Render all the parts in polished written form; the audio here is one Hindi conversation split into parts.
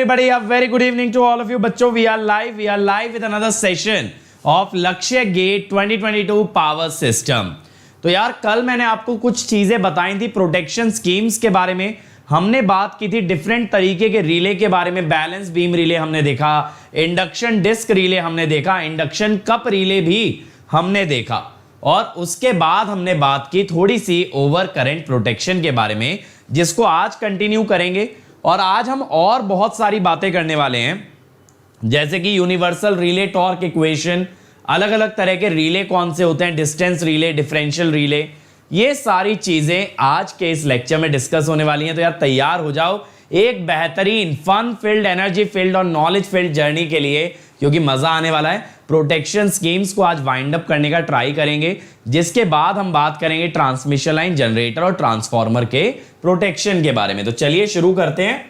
everybody, a very good evening to all of you बच्चों. We are live with another session of लक्ष्य गेट 2022 पावर सिस्टम. तो यार कल मैंने आपको कुछ चीजें बताई थी प्रोटेक्शन स्कीम्स के बारे में. हमने बात की थी डिफरेंट तरीके के रिले के बारे में. बैलेंस बीम रिले हमने देखा, इंडक्शन डिस्क रिले हमने देखा, इंडक्शन कप रिले भी हमने देखा और उसके बाद हमने बात की थोड़ी सी ओवर करंट प्रोटेक्शन के बारे में, जिसको आज कंटिन्यू करेंगे. और आज हम और बहुत सारी बातें करने वाले हैं, जैसे कि यूनिवर्सल रिले टॉर्क इक्वेशन, अलग अलग तरह के रिले कौन से होते हैं, डिस्टेंस रिले, डिफरेंशियल रिले, ये सारी चीजें आज के इस लेक्चर में डिस्कस होने वाली हैं. तो यार तैयार हो जाओ एक बेहतरीन फन फील्ड, एनर्जी फील्ड और नॉलेज फील्ड जर्नी के लिए, क्योंकि मजा आने वाला है. प्रोटेक्शन स्कीम्स को आज वाइंड अप करने का ट्राई करेंगे, जिसके बाद हम बात करेंगे ट्रांसमिशन लाइन, जनरेटर और ट्रांसफार्मर के प्रोटेक्शन के बारे में. तो चलिए शुरू करते हैं.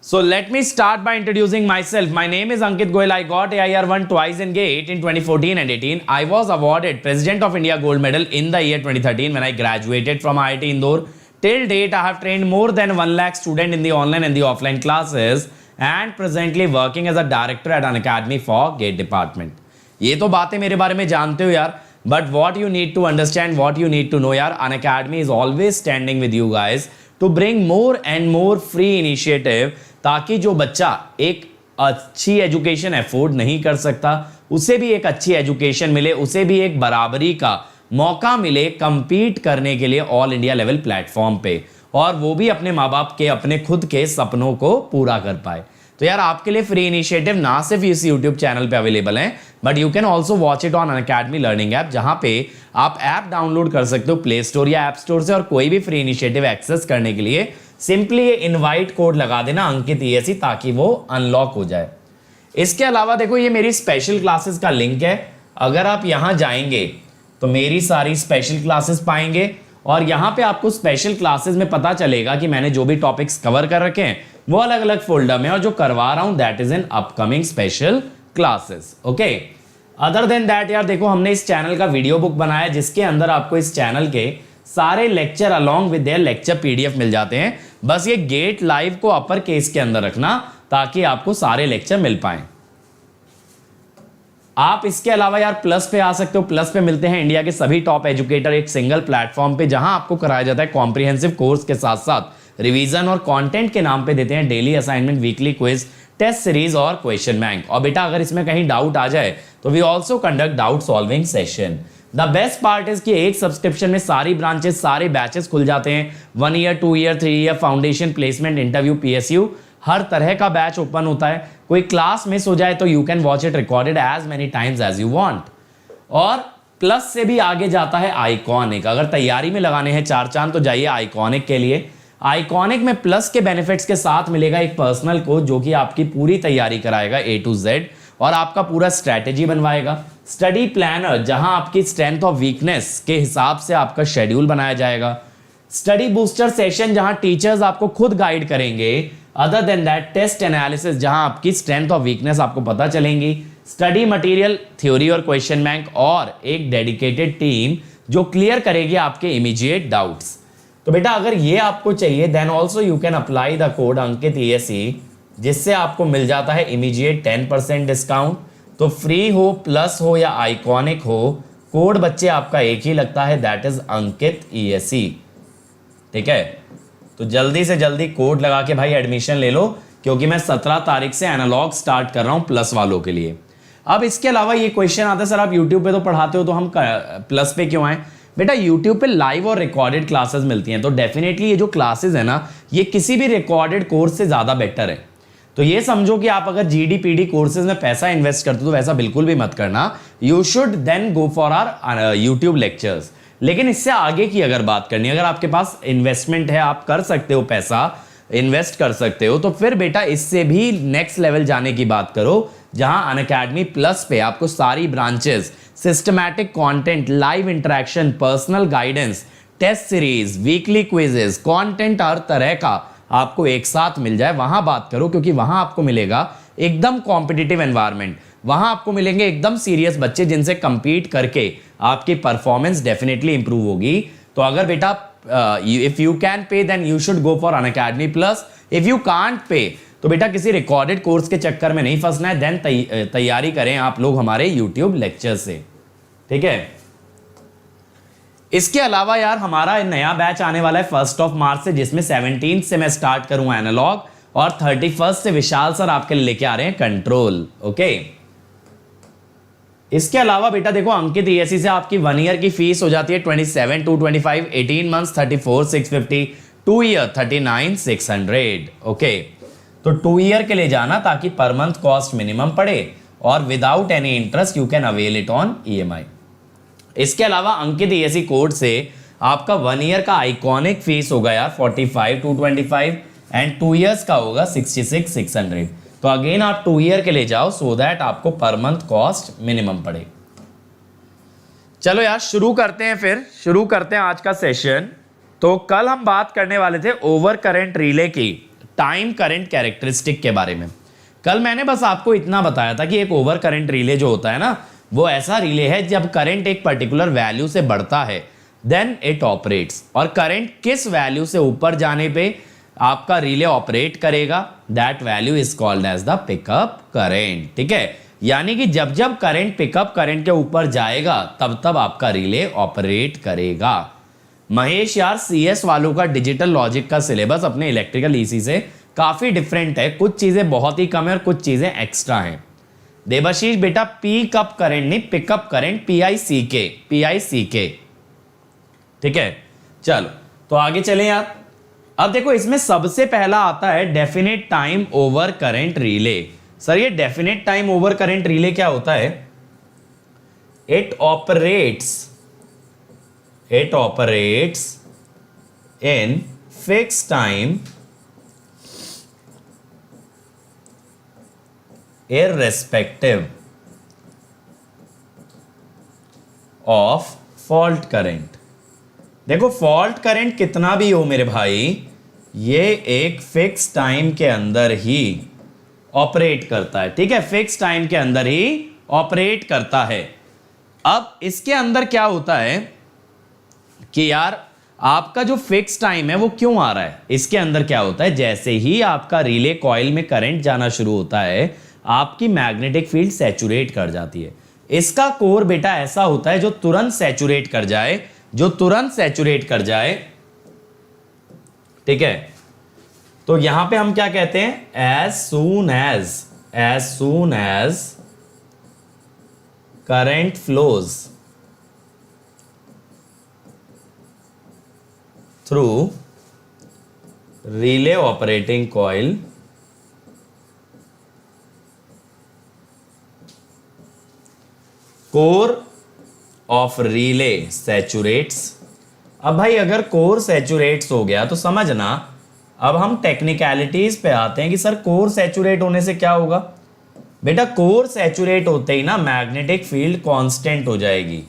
So let me start by introducing myself. My name is Ankit Goyal. I got AIR1 twice in GATE in 2014 and 18. I was awarded President of India Gold Medal in the year 2013 when I graduated from IIT Indore. Till date, I have trained more than 1 lakh students in the online and the offline classes and presently working as a director at an academy for GATE department. ये तो बातें मेरे बारे में जानते हो यार, but what you need to understand, what you need to know यार, an academy is always standing with you guys to bring more and more free initiative, ताकि जो बच्चा एक अच्छी एजुकेशन अफोर्ड नहीं कर सकता उसे भी एक अच्छी एजुकेशन मिले, उसे भी एक बराबरी का मौका मिले कंपीट करने के लिए ऑल इंडिया लेवल प्लेटफॉर्म पे, और वो भी अपने माँ बाप के, अपने खुद के सपनों को पूरा कर पाए. तो यार आपके लिए फ्री इनिशिएटिव ना सिर्फ इस यूट्यूब चैनल पे अवेलेबल है, but you can also watch it on Unacademy learning app, जहां पे आप ऐप डाउनलोड कर सकते हो प्ले स्टोर या ऐप स्टोर से. और कोई भी फ्री इनिशिएटिव एक्सेस करने के लिए सिंपली ये इनवाइट कोड लगा देना अंकित ESE, ताकि वो अनलॉक हो जाए. इसके अलावा देखो ये मेरी स्पेशल क्लासेस का लिंक है. अगर आप यहां जाएंगे तो मेरी सारी स्पेशल क्लासेस पाएंगे, और यहां पे आपको स्पेशल क्लासेस में पता चलेगा कि मैंने जो भी टॉपिक्स कवर कर रखे हैं वो अलग अलग फोल्डर में, और जो करवा रहा हूं that is in upcoming special classes. Okay, other than that यार देखो हमने इस चैनल का वीडियो बुक बनाया, जिसके अंदर आपको इस चैनल के सारे lecture along with their lecture PDF मिल जाते हैं. बस ये गेट लाइव को अपर केस के अंदर रखना, ताकि आपको सारे लेक्चर मिल पाए. आप इसके अलावा यार प्लस पे आ सकते हो. प्लस पे मिलते हैं इंडिया के सभी टॉप एजुकेटर एक सिंगल प्लेटफॉर्म पे, जहां आपको कराया जाता है कॉम्प्रिहेंसिव कोर्स के साथ साथ रिवीजन, और कंटेंट के नाम पे देते हैं daily assignment, weekly quiz, test series और क्वेश्चन बैंक. और बेटा अगर इसमें कहीं डाउट आ जाए तो we also conduct doubt solving session. The best part is कि एक सब्सक्रिप्शन में सारी ब्रांचेस, सारे बैचेस खुल जाते हैं. 1 year, 2 year, 3 year, foundation, placement, interview, PSU, हर तरह का बैच ओपन होता है. कोई क्लास मिस हो जाए तो you can watch it recorded as many times as you want. और प्लस से भी आगे जाता है आइकॉनिक. अगर तैयारी में लगाने हैं 4 चांद तो जाइए आइकॉनिक के लिए. आइकॉनिक में प्लस के बेनिफिट्स के साथ मिलेगा एक पर्सनल कोच, जो कि आपकी पूरी तैयारी कराएगा A to Z, और आपका पूरा स्ट्रैटेजी बनवाएगा. स्टडी प्लानर, जहां आपकी स्ट्रेंथ और वीकनेस के हिसाब से आपका शेड्यूल बनाया जाएगा. स्टडी बूस्टर सेशन, जहां टीचर्स आपको खुद गाइड करेंगे. Other than that test analysis, जहां आपकी स्ट्रेंथ और वीकनेस आपको पता चलेंगी. स्टडी मटेरियल, थ्योरी और क्वेश्चन बैंक, और एक डेडिकेटेड टीम जो क्लियर करेगी आपके इमीडिएट डाउट्स. तो बेटा अगर ये आपको चाहिए then also you can apply the code Ankit ESE, जिससे आपको मिल जाता है इमीडिएट 10% डिस्काउंट. तो फ्री हो, प्लस हो या आइकॉनिक हो, कोड बच्चे आपका एक ही लगता है, दैट इज अंकित ESE. ठीक है, तो जल्दी से जल्दी कोड लगा के भाई एडमिशन ले लो, क्योंकि मैं 17 तारीख से एनालॉग स्टार्ट कर रहा हूं प्लस वालों के लिए. अब इसके अलावा ये क्वेश्चन आता है, सर आप यूट्यूब पे तो पढ़ाते हो तो हम प्लस पे क्यों आए? बेटा यूट्यूब पे लाइव और रिकॉर्डेड क्लासेस मिलती हैं, तो डेफिनेटली ये जो क्लासेस है ना, ये किसी भी रिकॉर्डेड कोर्स से ज़्यादा बेटर है. तो ये समझो कि आप अगर GD PD कोर्सेज में पैसा इन्वेस्ट करते हो तो वैसा बिल्कुल भी मत करना. You should then go for our YouTube lectures. लेकिन इससे आगे की अगर बात करनी है, अगर आपके पास इन्वेस्टमेंट है, आप कर सकते हो, पैसा इन्वेस्ट कर सकते हो, तो फिर बेटा इससे भी नेक्स्ट लेवल जाने की बात करो, जहां अनअकैडमी प्लस पे आपको सारी branches, systematic content, live interaction, personal guidance, test series, weekly quizzes, content हर तरह का आपको एक साथ मिल जाए. वहां बात करो, क्योंकि वहां आपको मिलेगा एकदम कॉम्पिटिटिव एनवायरनमेंट. वहां आपको मिलेंगे एकदम सीरियस बच्चे, जिनसे कंपीट करके आपकी परफॉर्मेंस डेफिनेटली इंप्रूव होगी. तो अगर बेटा if you can pay then you should go for Unacademy plus, if you can't pay तो बेटा किसी रिकॉर्डेड कोर्स के चक्कर में नहीं फंसना है, देन तैयारी करें आप लोग हमारे यूट्यूब लेक्चर से, ठीक है। इसके अलावा यार हमारा नया बैच आने वाला है 1 मार्च से, जिसमें 17 से मैं स्टार्ट करूंगा एनालॉग और 31 से विशाल सर आपके लिए लेके आ रहे हैं कंट्रोल, ओके। इसके अलावा बेटा देखो अंकित ईएससी से आपकी 1 ईयर की फीस हो जाती है 27,225, 18 मंथ्स 34,650, 2 ईयर 39,600, ओके। तो 2 ईयर के लिए जाना ताकि पर मंथ कॉस्ट मिनिमम पड़े और without any interest you can avail it on EMI. इसके अलावा अंकित ईएससी कोड से आपका 1 ईयर का आइकॉनिक फीस होगा यार 45,225 एंड 2 ईयर्स का होगा 66,600। तो अगेन आप 2 ईयर के लिए जाओ सो दैट आपको पर मंथ कॉस्ट मिनिमम पड़े। चलो यार शुरू करते हैं, फिर शुरू करते हैं आज का सेशन। तो कल हम बात करने वाले थे ओवर करंट रिले की टाइम करंट कैरेक्टरिस्टिक के बारे में। कल मैंने बस आपको इतना बताया था कि एक ओवर करंट रिले जो होता है ना, वो ऐसा रिले है जब करंट एक पर्टिकुलर वैल्यू से बढ़ता है देन इट ऑपरेट्स, और करंट किस वैल्यू से ऊपर जाने पे आपका रिले ऑपरेट करेगा, that value is called as the pickup current, ठीक है। यानी कि जब जब करंट पिकअप करंट के ऊपर जाएगा तब तब आपका रिले ऑपरेट करेगा। महेश यार सीएस वालों का डिजिटल लॉजिक का सिलेबस अपने इलेक्ट्रिकल ईसी से काफी डिफरेंट है, कुछ चीजें बहुत ही कम है और कुछ चीजें एक्स्ट्रा हैं। देवाशीष बेटा पिकअप करंट नहीं, पिकअप करंट, PICK, ठीक है। चलो तो आगे चलें यार। अब देखो इसमें सबसे पहला आता है definite time over current relay. Sir ये definite time over current relay क्या होता है? It operates in fix time irrespective of fault current। देखो फॉल्ट करंट कितना भी हो मेरे भाई, ये एक फिक्स टाइम के अंदर ही ऑपरेट करता है, ठीक है। फिक्स टाइम के अंदर ही ऑपरेट करता है। अब इसके अंदर क्या होता है कि यार आपका जो फिक्स टाइम है वो क्यों आ रहा है, इसके अंदर क्या होता है, जैसे ही आपका रिले कॉइल में करंट जाना शुरू होता है आपकी मैग्नेटिक फील्ड सैचुरेट कर जाती है। इसका कोर बेटा ऐसा होता है जो तुरंत सैचुरेट कर जाए, ठीक है। तो यहां पे हम क्या कहते हैं, as soon as current flows through relay operating coil core of relay saturates. अब भाई अगर कोर सैचुरेट्स हो गया तो समझना, अब हम टेक्निकलिटीज पे आते हैं कि सर कोर सैचुरेट होने से क्या होगा। बेटा कोर सैचुरेट होते ही ना मैग्नेटिक फील्ड कांस्टेंट हो जाएगी।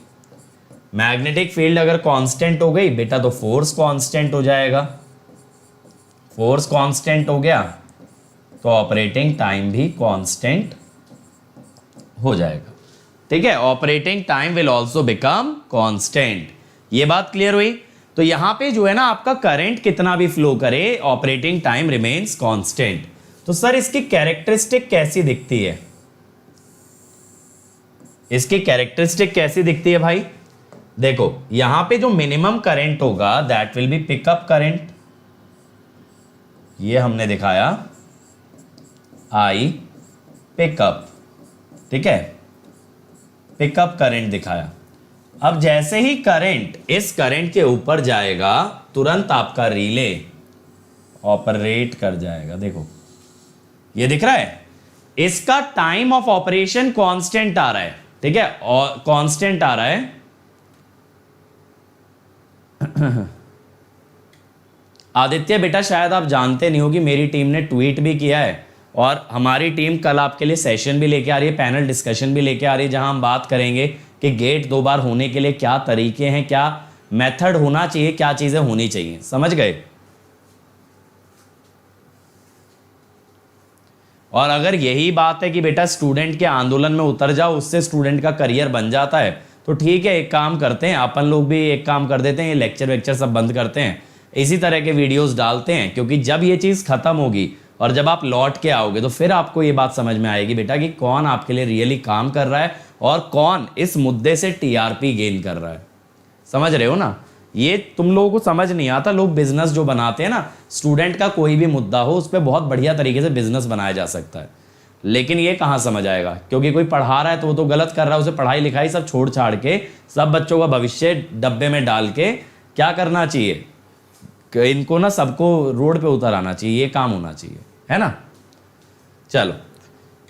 मैग्नेटिक फील्ड अगर कांस्टेंट हो गई बेटा तो फोर्स कांस्टेंट हो जाएगा। फोर्स कांस्टेंट हो गया तो ऑपरेटिंग टाइम भी कांस्टेंट हो जाएगा, ठीक है। Operating time will also become constant. ये बात क्लियर हुई। तो यहां पे जो है ना आपका करंट कितना भी फ्लो करे ऑपरेटिंग टाइम रिमेन्स कांस्टेंट। तो सर इसकी कैरेक्टरिस्टिक कैसी दिखती है, इसकी कैरेक्टरिस्टिक कैसी दिखती है भाई? देखो यहां पे जो मिनिमम करंट होगा that will be pickup current, ये हमने दिखाया आई पिकअप, ठीक है, पिकअप करंट दिखाया। अब जैसे ही करंट इस करंट के ऊपर जाएगा तुरंत आपका रिले ऑपरेट कर जाएगा। देखो ये दिख रहा है, इसका टाइम ऑफ ऑपरेशन कांस्टेंट आ रहा है, ठीक है, और कांस्टेंट आ रहा है। आदित्य बेटा शायद आप जानते नहीं हो कि मेरी टीम ने ट्वीट भी किया है और हमारी टीम कल आपके लिए सेशन भी लेके आ रही है, पैनल डिस्कशन भी लेके आ रही है, जहां हम बात करेंगे कि गेट 2 बार होने के लिए क्या तरीके हैं, क्या मेथड होना चाहिए, क्या चीजें होनी चाहिए। समझ गए? और अगर यही बात है कि बेटा स्टूडेंट के आंदोलन में उतर जाओ उससे स्टूडेंट का करियर बन जाता है, तो ठीक है, एक काम करते हैं अपन लोग भी, एक काम कर देते हैं, ये लेक्चर वेक्चर सब बंद करते हैं, इसी तरह के वीडियोस डालते हैं, क्योंकि जब ये चीज़ खत्म होगी और जब आप लौट के आओगे तो फिर आपको ये बात समझ में आएगी बेटा कि कौन आपके लिए रियली काम कर रहा है और कौन इस मुद्दे से टीआरपी गेन कर रहा है। समझ रहे हो ना? ये तुम लोगों को समझ नहीं आता। लोग बिजनेस जो बनाते हैं ना, स्टूडेंट का कोई भी मुद्दा हो उस पर बहुत बढ़िया तरीके से बिजनेस बनाया जा सकता है, लेकिन ये कहाँ समझ आएगा, क्योंकि कोई पढ़ा रहा है तो वो तो गलत कर रहा है, उसे पढ़ाई लिखाई सब छोड़ छाड़ के सब बच्चों का भविष्य डब्बे में डाल के क्या करना चाहिए, इनको ना सबको रोड पे उतर आना चाहिए, ये काम होना चाहिए, है ना। चलो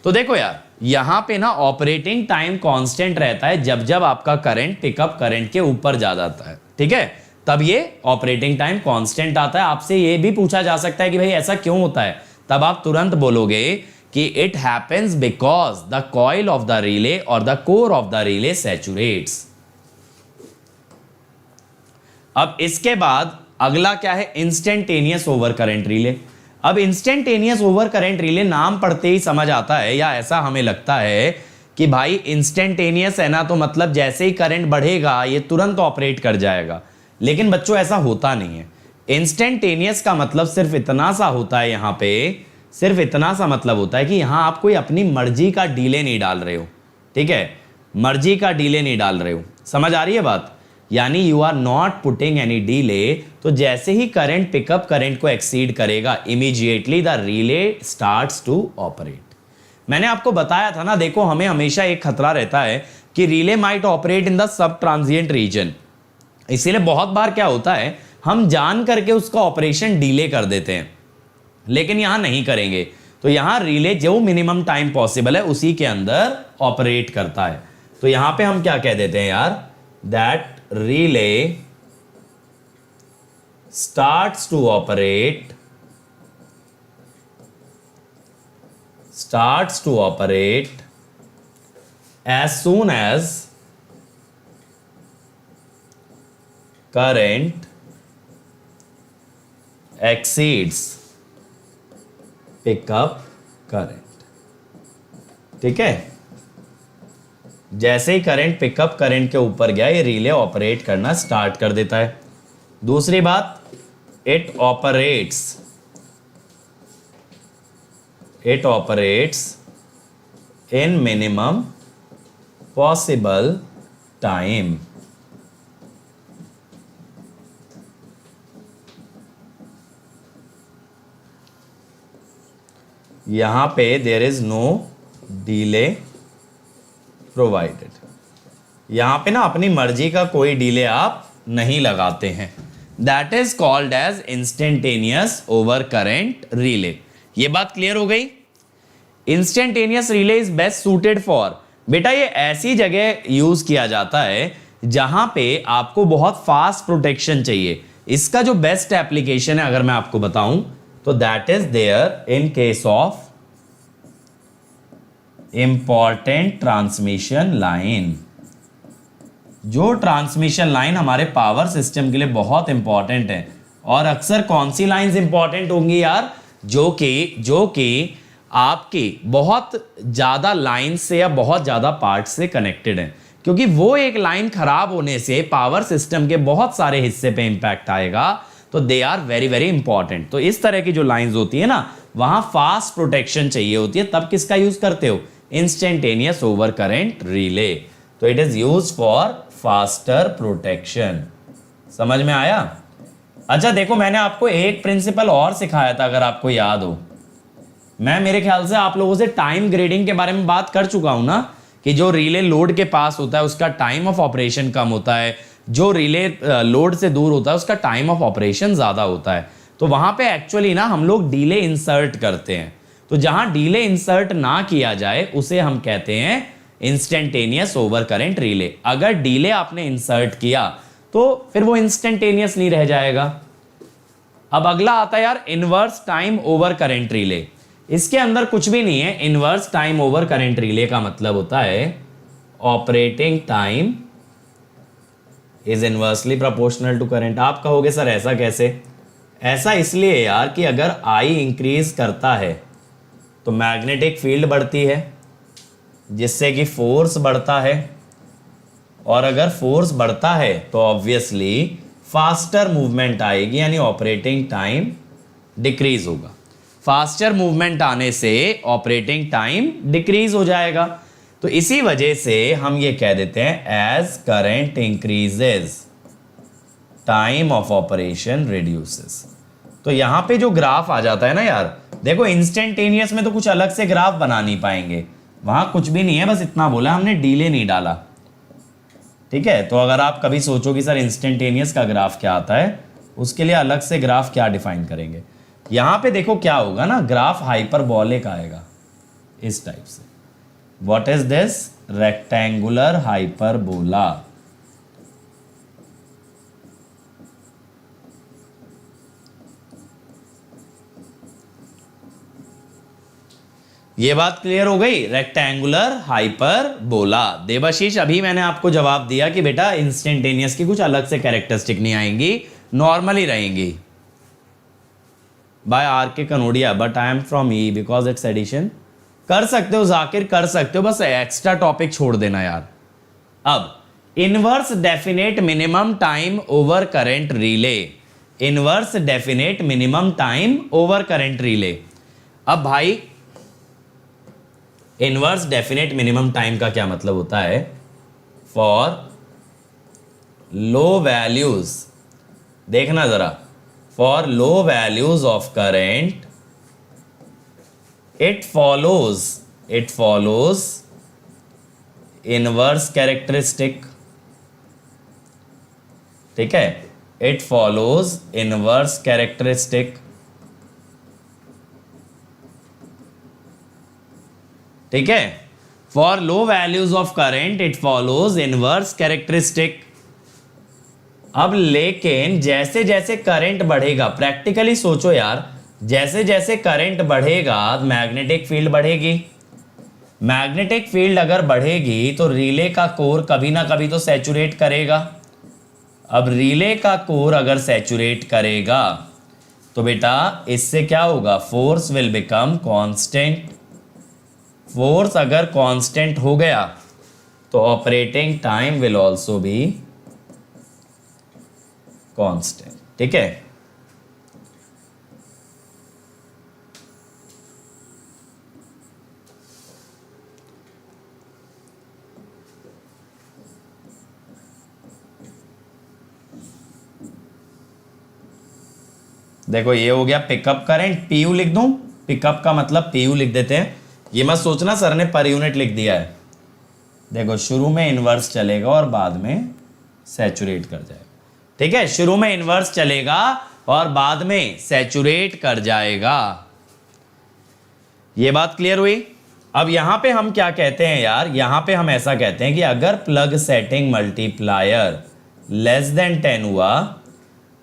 तो देखो यार, यहां पे ना ऑपरेटिंग टाइम कांस्टेंट रहता है जब जब आपका करंट पिकअप करंट के ऊपर जा जाता है, ठीक है, तब ये ऑपरेटिंग टाइम कांस्टेंट आता है। आपसे ये भी पूछा जा सकता है कि भाई ऐसा क्यों होता है, तब आप तुरंत बोलोगे कि it happens because the coil of the relay और the core of the relay saturates. अब इसके बाद अगला क्या है, इंस्टेंटेनियस ओवर करंट रिले। अब इंस्टेंटेनियस ओवर करंट रिले नाम पढ़ते ही समझ आता है, या ऐसा हमें लगता है कि भाई इंस्टेंटेनियस है ना, तो मतलब जैसे ही करंट बढ़ेगा ये तुरंत ऑपरेट कर जाएगा, लेकिन बच्चों ऐसा होता नहीं है। इंस्टेंटेनियस का मतलब सिर्फ इतना सा होता है, यहां पे सिर्फ इतना सा मतलब होता है कि यहां आप कोई अपनी मर्जी का डीले नहीं डाल रहे हो, ठीक है, मर्जी का डीले नहीं डाल रहे हो। समझ आ रही है बात? यानी you are not putting any delay, तो जैसे ही करंट पिकअप करंट को एक्सीड करेगा, immediately the relay starts to operate. मैंने आपको बताया था ना, देखो हमें हमेशा एक खतरा रहता है कि relay might operate in the sub transient region, इसीलिए बहुत बार क्या होता है, हम जान करके उसका ऑपरेशन डिले कर देते हैं, लेकिन यहां नहीं करेंगे। तो यहां रिले जो मिनिमम टाइम पॉसिबल है उसी के अंदर ऑपरेट करता है। तो यहां पे हम क्या कह देते हैं यार, that relay starts to operate as soon as current exceeds pickup current। ठीक है, जैसे ही करंट पिकअप करंट के ऊपर गया ये रिले ऑपरेट करना स्टार्ट कर देता है। दूसरी बात, it operates in minimum possible time. यहां पे there is no delay provided, यहां पे ना अपनी मर्जी का कोई डिले आप नहीं लगाते हैं। That is called as instantaneous over current relay. ये बात क्लियर हो गई? Instantaneous relay is best suited for, बेटा ये ऐसी जगह यूज किया जाता है जहां पे आपको बहुत फास्ट प्रोटेक्शन चाहिए। इसका जो बेस्ट एप्लीकेशन है अगर मैं आपको बताऊं तो that is there in case of important transmission line. जो ट्रांसमिशन लाइन हमारे पावर सिस्टम के लिए बहुत इंपॉर्टेंट है, और अक्सर कौन सी लाइंस इंपॉर्टेंट होंगी यार, जो कि आपकी बहुत ज्यादा लाइन से या बहुत ज्यादा पार्ट से कनेक्टेड है, क्योंकि वो एक लाइन खराब होने से पावर सिस्टम के बहुत सारे हिस्से पे इंपैक्ट आएगा, तो they are very very important. तो इस तरह की जो लाइंस होती है ना, वहां फास्ट प्रोटेक्शन चाहिए होती है, तब किसका यूज करते हो, इंस्टेंटेनियस ओवर करंट रिले। तो it is use for faster protection. समझ में आया? अच्छा देखो, मैंने आपको एक प्रिंसिपल और सिखाया था अगर आपको याद हो। मैं मेरे ख्याल से आप लोगों से टाइम ग्रेडिंग के बारे में बात कर चुका हूं ना, कि जो रिले लोड के पास होता है उसका टाइम ऑफ ऑपरेशन कम होता है, जो रिले लोड से दूर होता है उसका टाइम ऑफ ऑपरेशन ज्यादा होता है। तो वहां पे एक्चुअली ना हम लोग डिले इंसर्ट करते हैं। तो जहां डिले इंसर्ट ना किया जाए उसे हम कहते हैं इंस्टेंटेनियस ओवर करंट रिले। अगर डिले आपने इंसर्ट किया तो फिर वो इंस्टेंटेनियस नहीं रह जाएगा। अब अगला आता है यार inverse time over current relay. इसके अंदर कुछ भी नहीं है। Inverse time over current relay का मतलब होता है operating time is inversely proportional to current. आप कहोगे सर ऐसा कैसे? ऐसा इसलिए यार कि अगर आई इंक्रीज करता है तो मैग्नेटिक फील्ड बढ़ती है, जिससे कि फोर्स बढ़ता है, और अगर फोर्स बढ़ता है तो ऑब्वियसली फास्टर मूवमेंट आएगी, यानी ऑपरेटिंग टाइम डिक्रीज होगा। फास्टर मूवमेंट आने से ऑपरेटिंग टाइम डिक्रीज हो जाएगा। तो इसी वजह से हम ये कह देते हैं as current increases time of operation reduces. तो यहां पे जो ग्राफ आ जाता है ना यार, देखो इंस्टेंटेनियस में तो कुछ अलग से ग्राफ बना नहीं पाएंगे, वहां कुछ भी नहीं है, बस इतना बोला हमने, डीले नहीं डाला। ठीक है, तो अगर आप कभी सोचो कि सर इंस्टेंटेनियस का ग्राफ क्या आता है, उसके लिए अलग से ग्राफ क्या डिफाइन करेंगे। यहां पे देखो क्या होगा ना, ग्राफ हाइपरबोलिक आएगा इस टाइप से। What is this? Rectangular hyperbola. ये बात क्लियर हो गई? Rectangular hyperbola. देवाशीष, अभी मैंने आपको जवाब दिया कि बेटा इंस्टेंटेनियस की कुछ अलग से कैरेक्टरिस्टिक नहीं आएंगी, नॉर्मल ही रहेंगी। By R K Kanodia, but I am from E because it's addition. कर सकते हो जाकिर, कर सकते हो, बस एक्स्ट्रा टॉपिक छोड़ देना यार। अब inverse definite minimum time over current relay. Inverse definite minimum time over current relay. अब भाई इनवर्स डेफिनेट मिनिमम टाइम का क्या मतलब होता है? फॉर लो वैल्यूज, देखना जरा, for low values of current it follows inverse characteristic। ठीक है, it follows inverse characteristic। ठीक है, for low values of current it follows inverse characteristic। अब लेकिन जैसे जैसे करंट बढ़ेगा, प्रैक्टिकली सोचो यार, जैसे जैसे करंट बढ़ेगा मैग्नेटिक फील्ड बढ़ेगी। मैग्नेटिक फील्ड अगर बढ़ेगी तो रिले का कोर कभी ना कभी तो सैचुरेट करेगा। अब रिले का कोर अगर सैचुरेट करेगा तो बेटा इससे क्या होगा? Force will become constant. Force अगर कांस्टेंट हो गया तो operating time will also be constant. ठीक है, देखो ये हो गया पिकअप करंट, पीयू लिख दूं, पिकअप का मतलब पीयू लिख देते हैं। ये मत सोचना सर ने पर यूनिट लिख दिया है। देखो शुरू में इनवर्स चलेगा और बाद में सैचुरेट कर जाएगा। ठीक है, शुरू में इनवर्स चलेगा और बाद में सैचुरेट कर जाएगा। ये बात क्लियर हुई? अब यहां पे हम क्या कहते हैं यार, यहां पे हम ऐसा कहते हैं कि अगर plug setting multiplier less than 10 हुआ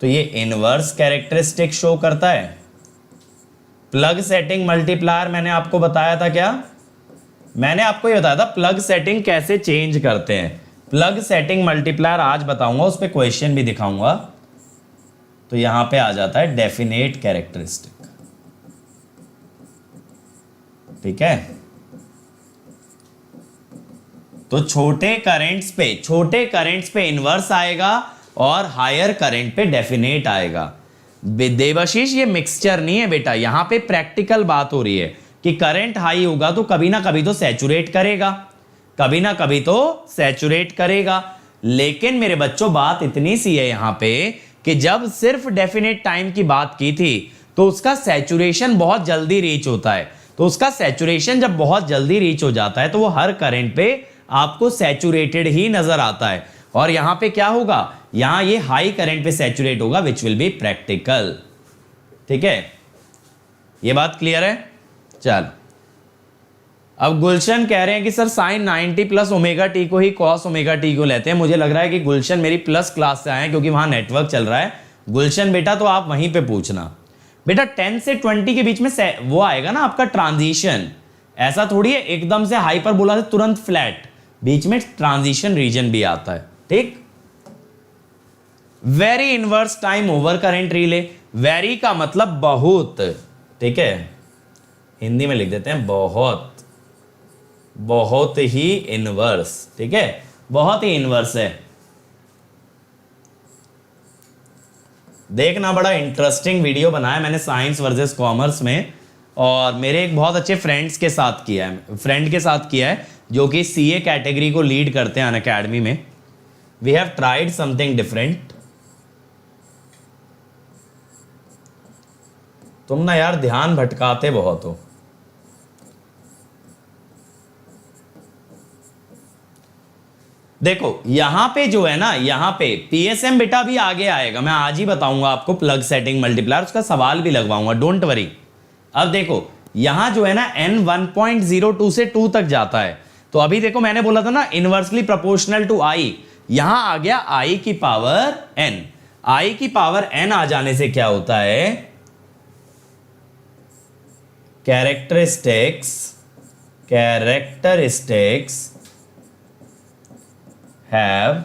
तो ये इनवर्स कैरेक्टरिस्टिक शो करता है। प्लग सेटिंग मल्टीप्लायर मैंने आपको बताया था क्या? मैंने आपको ये बताया था प्लग सेटिंग कैसे चेंज करते हैं। प्लग सेटिंग मल्टीप्लायर आज बताऊंगा, उस पर क्वेश्चन भी दिखाऊंगा। तो यहां पे आ जाता है डेफिनेट कैरेक्टरिस्टिक। ठीक है, तो छोटे करंट्स पे इनवर्स आएगा और हायर करंट पे डेफिनेट आएगा। देवाशीष ये मिक्सचर नहीं है बेटा, यहां पे प्रैक्टिकल बात हो रही है कि करंट हाई होगा तो कभी ना कभी तो सैचुरेट करेगा, कभी ना कभी तो सैचुरेट करेगा। लेकिन मेरे बच्चों बात इतनी सी है यहां पे कि जब सिर्फ डेफिनेट टाइम की बात की थी तो उसका सैचुरेशन बहुत जल्दी रीच होता है। तो उसका सैचुरेशन जब बहुत जल्दी रीच हो जाता है तो वो हर करंट पे आपको सैचुरेटेड ही नजर आता है। और यहां पे क्या होगा? यहां ये हाई करंट पे सैचुरेट होगा, विच विल बी प्रैक्टिकल। ठीक है, ये बात क्लियर है? चल, अब गुलशन कह रहे हैं कि sir sine 90 plus omega T को ही कॉस ओमेगा टी को लेते हैं। मुझे लग रहा है कि गुलशन मेरी प्लस क्लास से आए हैं क्योंकि वहां नेटवर्क चल रहा है। गुलशन बेटा तो आप वहीं पे पूछना। बेटा 10 से 20 के बीच में वो आएगा ना आपका ट्रांजिशन। ऐसा थोड़ी है एकदम से हाइपरबोला से तुरंत फ्लैट, बीच में ट्रांजिशन रीजन भी आता है। ठीक, very inverse time over current relay. Very का मतलब बहुत। ठीक है, हिंदी में लिख देते हैं बहुत, बहुत ही इनवर्स। ठीक है, बहुत ही इनवर्स है। देखना, बड़ा इंटरेस्टिंग वीडियो बनाया मैंने साइंस वर्सेस कॉमर्स में, और मेरे एक बहुत अच्छे फ्रेंड के साथ किया है जो कि सीए कैटेगरी को लीड करते हैं अनअकैडमी में। We have tried something different. तुम ना यार ध्यान भटकाते बहुत हो। देखो यहां पे जो है ना, यहां पे पीएसएम बेटा भी आगे आएगा, मैं आज ही बताऊंगा आपको, प्लग सेटिंग मल्टीप्लायर, उसका सवाल भी लगवाऊंगा, डोंट वरी। अब देखो यहां जो है ना n 1.02 से 2 तक जाता है, तो अभी देखो मैंने बोला था ना इनवर्सली प्रोपोर्शनल टू i, यहां आ गया i की पावर n। i की पावर n आ जाने से क्या होता है, characteristics have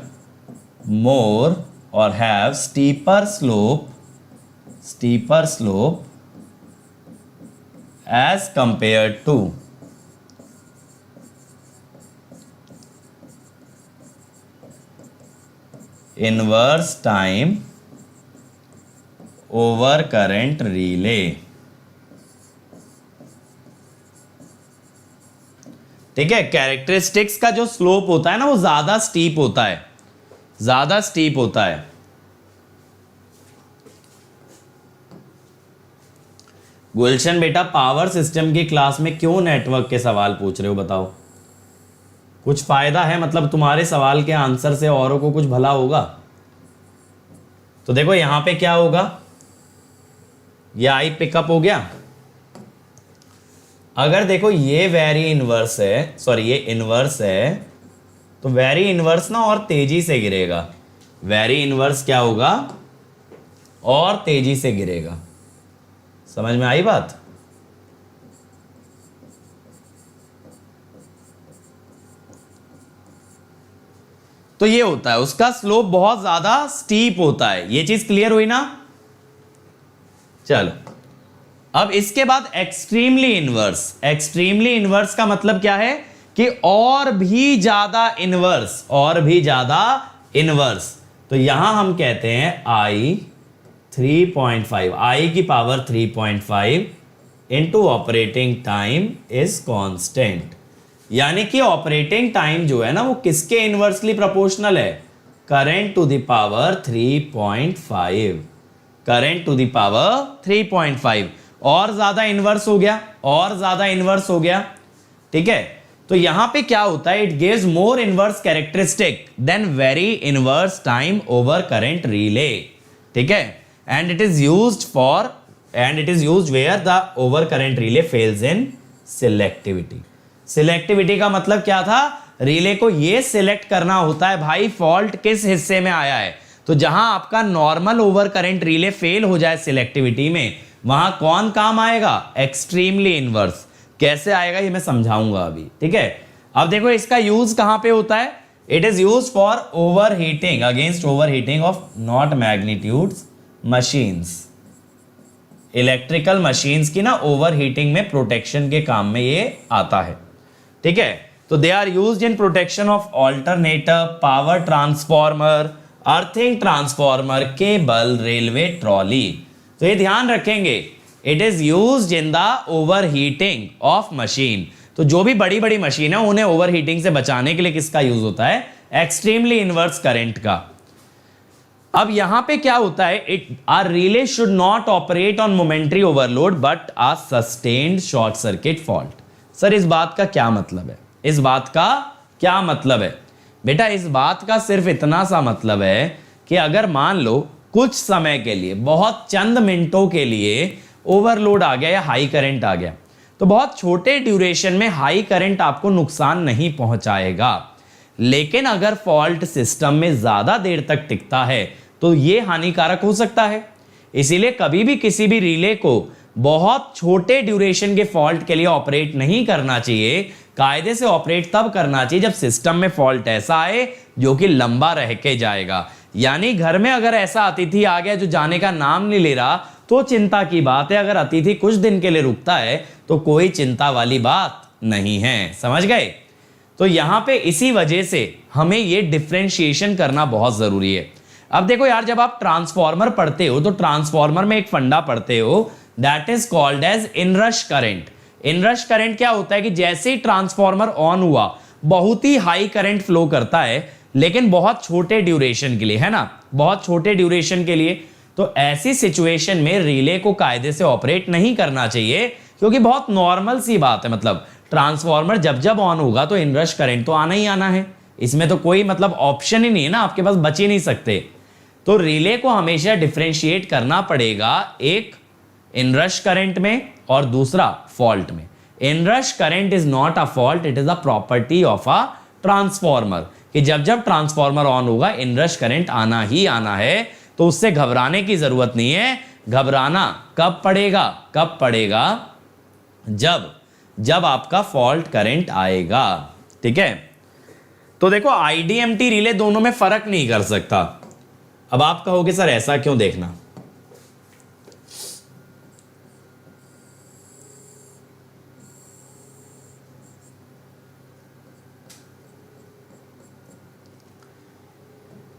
more or have steeper slope as compared to inverse time over current relay। ठीक है, कैरेक्टरिस्टिक्स का जो स्लोप होता है ना वो ज्यादा स्टीप होता है। गुलशन बेटा पावर सिस्टम की क्लास में क्यों नेटवर्क के सवाल पूछ रहे हो, बताओ? कुछ फायदा है, मतलब तुम्हारे सवाल के आंसर से औरों को कुछ भला होगा? तो देखो यहां पे क्या होगा, ये आई पिकअप हो गया। अगर देखो ये वेरी इनवर्स है, सॉरी ये इनवर्स है, तो वेरी इनवर्स ना और तेजी से गिरेगा। वेरी इनवर्स क्या होगा, और तेजी से गिरेगा। समझ में आई बात? तो ये होता है, उसका स्लोप बहुत ज्यादा स्टीप होता है। ये चीज क्लियर हुई ना? चलो अब इसके बाद एक्सट्रीमली इनवर्स का मतलब क्या है कि और भी ज्यादा इनवर्स। तो यहां हम कहते हैं i 3.5, i की power 3.5 into operating time is constant. यानी कि ऑपरेटिंग टाइम जो है ना वो किसके इनवर्सली प्रोपोर्शनल है, करंट टू द पावर 3.5। और ज्यादा इनवर्स हो गया, ठीक है। तो यहां पे क्या होता है, it gives more inverse characteristic than very inverse time over current relay, ठीक है। And it is used where the over current relay fails in selectivity का मतलब क्या था, रिले को ये सिलेक्ट करना होता है भाई फॉल्ट किस हिस्से में आया है। तो जहां आपका normal over current relay fail हो जाए सिलेक्टिविटी में, वहां कौन काम आएगा, एक्सट्रीमली इनवर्स। कैसे आएगा ये मैं समझाऊंगा अभी, ठीक है। अब देखो इसका यूज कहां पे होता है, it is use for overheating, against overheating of not magnitudes machines. Electrical machines की ना ओवरहीटिंग में प्रोटेक्शन के काम में ये आता है, ठीक है। तो they are used in protection of alternator, power transformer, earthing transformer, cable, railway, trolley. तो ये ध्यान रखेंगे, it is used in the overheating of machine. तो जो भी बड़ी बड़ी मशीन है उन्हें ओवरहीटिंग से बचाने के लिए किसका यूज होता है, एक्सट्रीमली इनवर्स करंट का। अब यहां पे क्या होता है, it or relay should not operate on momentary overload but a sustained short circuit fault. Sir इस बात का क्या मतलब है, बेटा इस बात का सिर्फ इतना सा मतलब है कि अगर मान लो कुछ समय के लिए, बहुत चंद मिनटों के लिए ओवरलोड आ गया या हाई करंट आ गया, तो बहुत छोटे ड्यूरेशन में हाई करंट आपको नुकसान नहीं पहुंचाएगा। लेकिन अगर फॉल्ट सिस्टम में ज्यादा देर तक टिकता है तो यह हानिकारक हो सकता है। इसीलिए कभी भी किसी भी रिले को बहुत छोटे ड्यूरेशन के फॉल्ट के लिए ऑपरेट नहीं करना चाहिए। कायदे से ऑपरेट तब करना चाहिए जब सिस्टम में फॉल्ट ऐसा आए जो कि लंबा रह के जाएगा। यानी घर में अगर ऐसा अतिथि आ गया जो जाने का नाम नहीं ले रहा तो चिंता की बात है। अगर अतिथि कुछ दिन के लिए रुकता है तो कोई चिंता वाली बात नहीं है, समझ गए। तो यहां पे इसी वजह से हमें ये डिफरेंशिएशन करना बहुत जरूरी है। अब देखो यार, जब आप ट्रांसफॉर्मर पढ़ते हो तो ट्रांसफॉर्मर में एक फंडा पढ़ते हो, that is called as inrush current. Inrush current क्या होता है कि जैसे ही ट्रांसफॉर्मर ऑन हुआ बहुत ही हाई करंट फ्लो करता है, लेकिन बहुत छोटे ड्यूरेशन के लिए, है ना, बहुत छोटे ड्यूरेशन के लिए। तो ऐसी सिचुएशन में रिले को कायदे से ऑपरेट नहीं करना चाहिए, क्योंकि बहुत नॉर्मल सी बात है, मतलब ट्रांसफॉर्मर जब जब ऑन होगा तो इनरश करंट तो आना ही आना है, इसमें तो कोई मतलब ऑप्शन ही नहीं है ना, आपके पास बच ही नहीं सकते। तो रिले को हमेशा डिफरेंशिएट करना पड़ेगा, एक इनरश करंट में और दूसरा फॉल्ट में। Inrush current is not a fault, it is a property of a transformer, कि जब जब ट्रांसफॉर्मर ऑन होगा इनरश करंट आना ही आना है, तो उससे घबराने की जरूरत नहीं है। घबराना कब पड़ेगा, कब पड़ेगा, जब आपका फॉल्ट करंट आएगा, ठीक है। तो देखो आईडीएमटी रिले दोनों में फर्क नहीं कर सकता। अब आप कहोगे सर ऐसा क्यों, देखना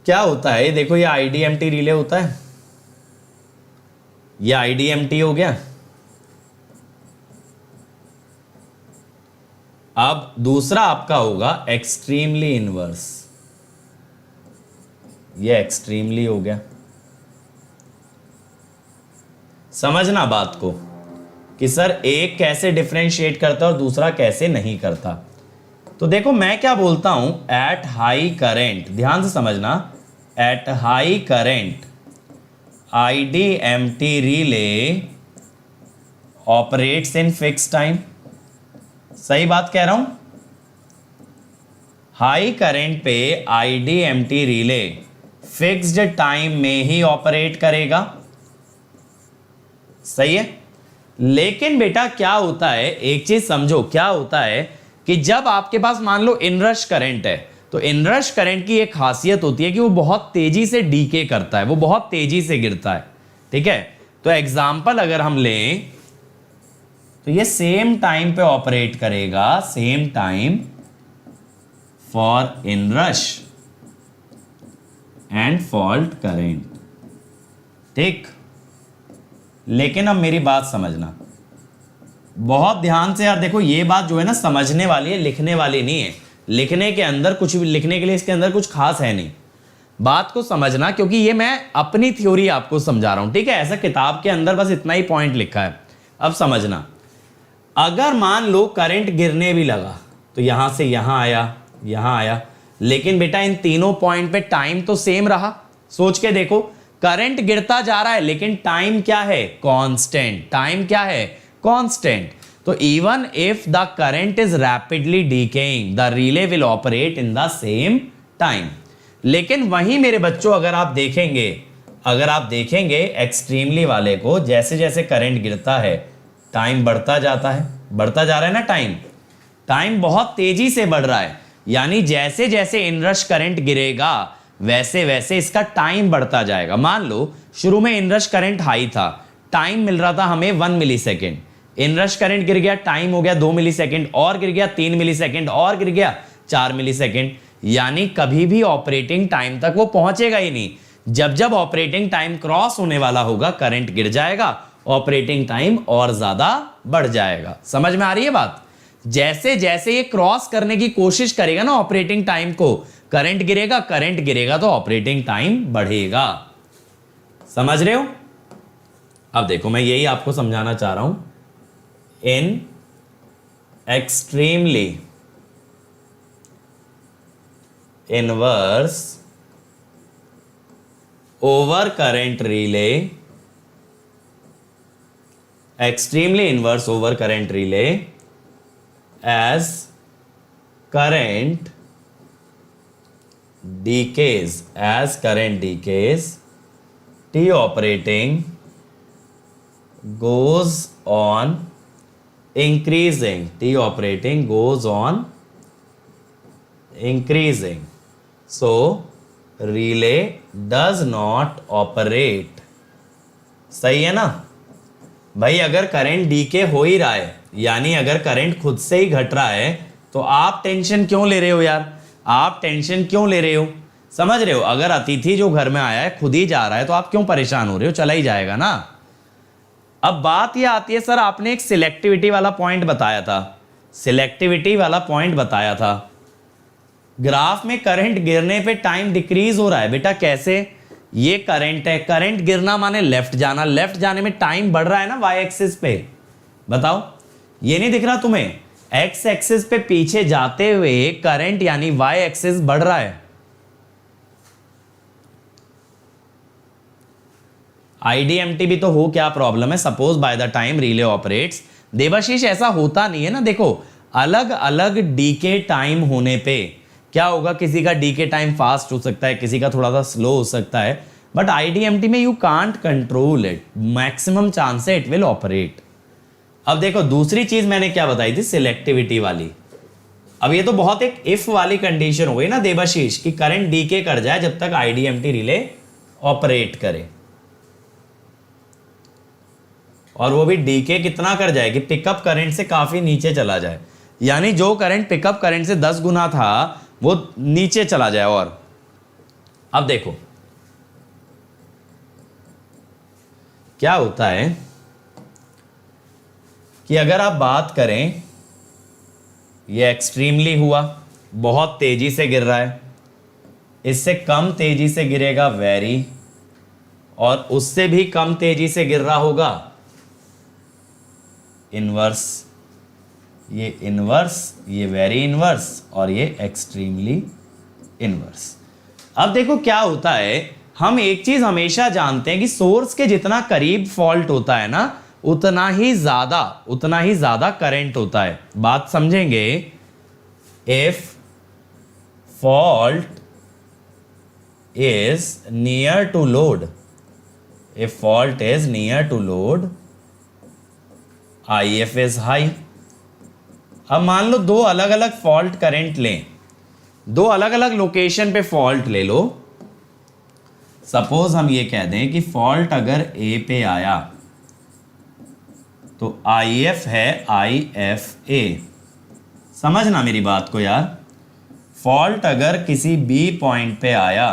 क्या होता है। देखो ये आईडीएमटी रिले होता है, ये आईडीएमटी हो गया। अब दूसरा आपका होगा एक्सट्रीमली इनवर्स, ये एक्सट्रीमली हो गया। समझना बात को कि सर एक कैसे डिफरेंशिएट करता और दूसरा कैसे नहीं करता। तो देखो मैं क्या बोलता हूं, एट हाई करंट, ध्यान से समझना, at high current IDMT relay operates in fix time. सही बात कह रहा हूं, हाई करंट पे आईडीएमटी रिले फिक्स्ड टाइम में ही ऑपरेट करेगा, सही है। लेकिन बेटा क्या होता है, एक चीज समझो, क्या होता है कि जब आपके पास मान लो इनरश करंट है, तो इनरश करंट की एक खासियत होती है कि वो बहुत तेजी से डीके करता है, वो बहुत तेजी से गिरता है, ठीक है। तो एग्जाम्पल अगर हम लें तो ये सेम टाइम पे ऑपरेट करेगा, same time for inrush and fault current, ठीक। लेकिन अब मेरी बात समझना बहुत ध्यान से यार, देखो ये बात जो है ना समझने वाली है, लिखने वाली नहीं है। लिखने के अंदर कुछ भी, लिखने के लिए इसके अंदर कुछ खास है नहीं, बात को समझना, क्योंकि ये मैं अपनी थ्योरी आपको समझा रहा हूं, ठीक है। ऐसा किताब के अंदर बस इतना ही पॉइंट लिखा है। अब समझना, अगर मान लो करंट गिरने भी लगा तो यहां से यहां आया, यहां आया, लेकिन बेटा इन तीनों पॉइंट पे टाइम तो सेम रहा। सोच के देखो, करंट गिरता जा रहा है लेकिन टाइम क्या है, कांस्टेंट। टाइम क्या है, कांस्टेंट। तो even if the current is rapidly decaying the relay will operate in the same time. लेकिन वहीं मेरे बच्चों अगर आप देखेंगे एक्सट्रीमली वाले को, जैसे जैसे करंट गिरता है टाइम बढ़ता जाता है, बढ़ता जा रहा है ना, टाइम बहुत तेजी से बढ़ रहा है। यानी जैसे जैसे इनरश करंट गिरेगा वैसे वैसे इसका टाइम बढ़ता जाएगा। मान लो शुरू में इनरश करंट हाई था, टाइम मिल रहा था हमें 1 मिलीसेकंड, इनरश करंट गिर गया, टाइम हो गया 2 मिलीसेकंड, और गिर गया 3 मिलीसेकंड, और गिर गया 4 मिलीसेकंड। यानी कभी भी ऑपरेटिंग टाइम तक वो पहुंचेगा ही नहीं। जब जब ऑपरेटिंग टाइम क्रॉस होने वाला होगा करंट गिर जाएगा, ऑपरेटिंग टाइम और ज्यादा बढ़ जाएगा। समझ में आ रही है बात। जैसे जैसे ये क्रॉस करने की कोशिश करेगा ना ऑपरेटिंग टाइम को, करंट गिरेगा तो ऑपरेटिंग टाइम बढ़ेगा। समझ रहे हो। अब देखो मैं यही आपको समझाना चाह रहा हूं, in extremely inverse over current relay, extremely inverse over current relay, as current decays, T operating goes on increasing, T operating goes on increasing, so relay does not operate। सही है ना भाई। अगर करंट डीके हो ही रहा है, यानी अगर करंट खुद से ही घट रहा है, तो आप टेंशन क्यों ले रहे हो यार, आप टेंशन क्यों ले रहे हो, समझ रहे हो। अगर अतिथि जो घर में आया है खुद ही जा रहा है तो आप क्यों परेशान हो रहे हो, चला ही जाएगा ना। अब बात यह आती है सर आपने एक सिलेक्टिविटी वाला पॉइंट बताया था, सिलेक्टिविटी वाला पॉइंट बताया था, ग्राफ में करंट गिरने पे टाइम डिक्रीज हो रहा है। बेटा कैसे, ये करंट है, करंट गिरना माने लेफ्ट जाना, लेफ्ट जाने में टाइम बढ़ रहा है ना वाई एक्सिस पे। बताओ ये नहीं दिख रहा तुम्हें, एक्स एक्सिस पे पीछे जाते हुए करंट यानी वाई एक्सिस बढ़ रहा है। आईडीएमटी भी तो हो, क्या प्रॉब्लम है, suppose by the time relay operates. Devashish ऐसा होता नहीं है ना, देखो अलग अलग डीके टाइम होने पे क्या होगा, किसी का डीके टाइम फास्ट हो सकता है, किसी का थोड़ा सा स्लो हो सकता है, बट आईडीएमटी में you can't control it, maximum chance है इट विल ऑपरेट। अब देखो दूसरी चीज मैंने क्या बताई थी, सिलेक्टिविटी वाली। अब ये तो बहुत एक इफ वाली कंडीशन हो गई ना देवाशीष, कि करंट डीके कर जाए जब तक आईडीएमटी रिले ऑपरेट करे, और वो भी डीके कितना कर जाए कि पिकअप करंट से काफी नीचे चला जाए, यानी जो करंट पिकअप करंट से 10 गुना था वो नीचे चला जाए। और अब देखो क्या होता है कि अगर आप बात करें, ये एक्सट्रीमली हुआ, बहुत तेजी से गिर रहा है, इससे कम तेजी से गिरेगा वेरी, और उससे भी कम तेजी से गिर रहा होगा इनवर्स, ये इनवर्स, ये वेरी इनवर्स, और ये एक्सट्रीमली इनवर्स। अब देखो क्या होता है, हम एक चीज हमेशा जानते हैं कि सोर्स के जितना करीब फॉल्ट होता है ना उतना ही ज्यादा करंट होता है। बात समझेंगे, if fault is near to load, if fault is near to load, IF is high. अब मान लो दो अलग अलग फॉल्ट करंट लें, दो अलग अलग लोकेशन पे फॉल्ट ले लो। सपोज हम ये कह दें कि फॉल्ट अगर A पे आया तो IF है IFA, समझना मेरी बात को यार। फॉल्ट अगर किसी B पॉइंट पे आया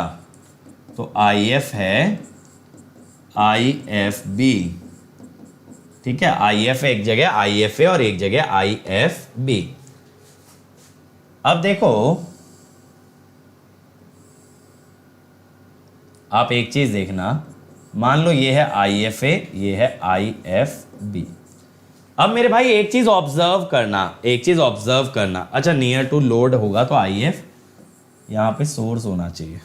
तो IF है IFB, ठीक है, IF एक जगह IFA और एक जगह IFB। अब देखो आप एक चीज देखना, मान लो ये है IFA, ये है IFB। अब मेरे भाई एक चीज ऑब्जर्व करना, एक चीज ऑब्जर्व करना। अच्छा नियर टू लोड होगा तो IF यहां पे सोर्स होना चाहिए,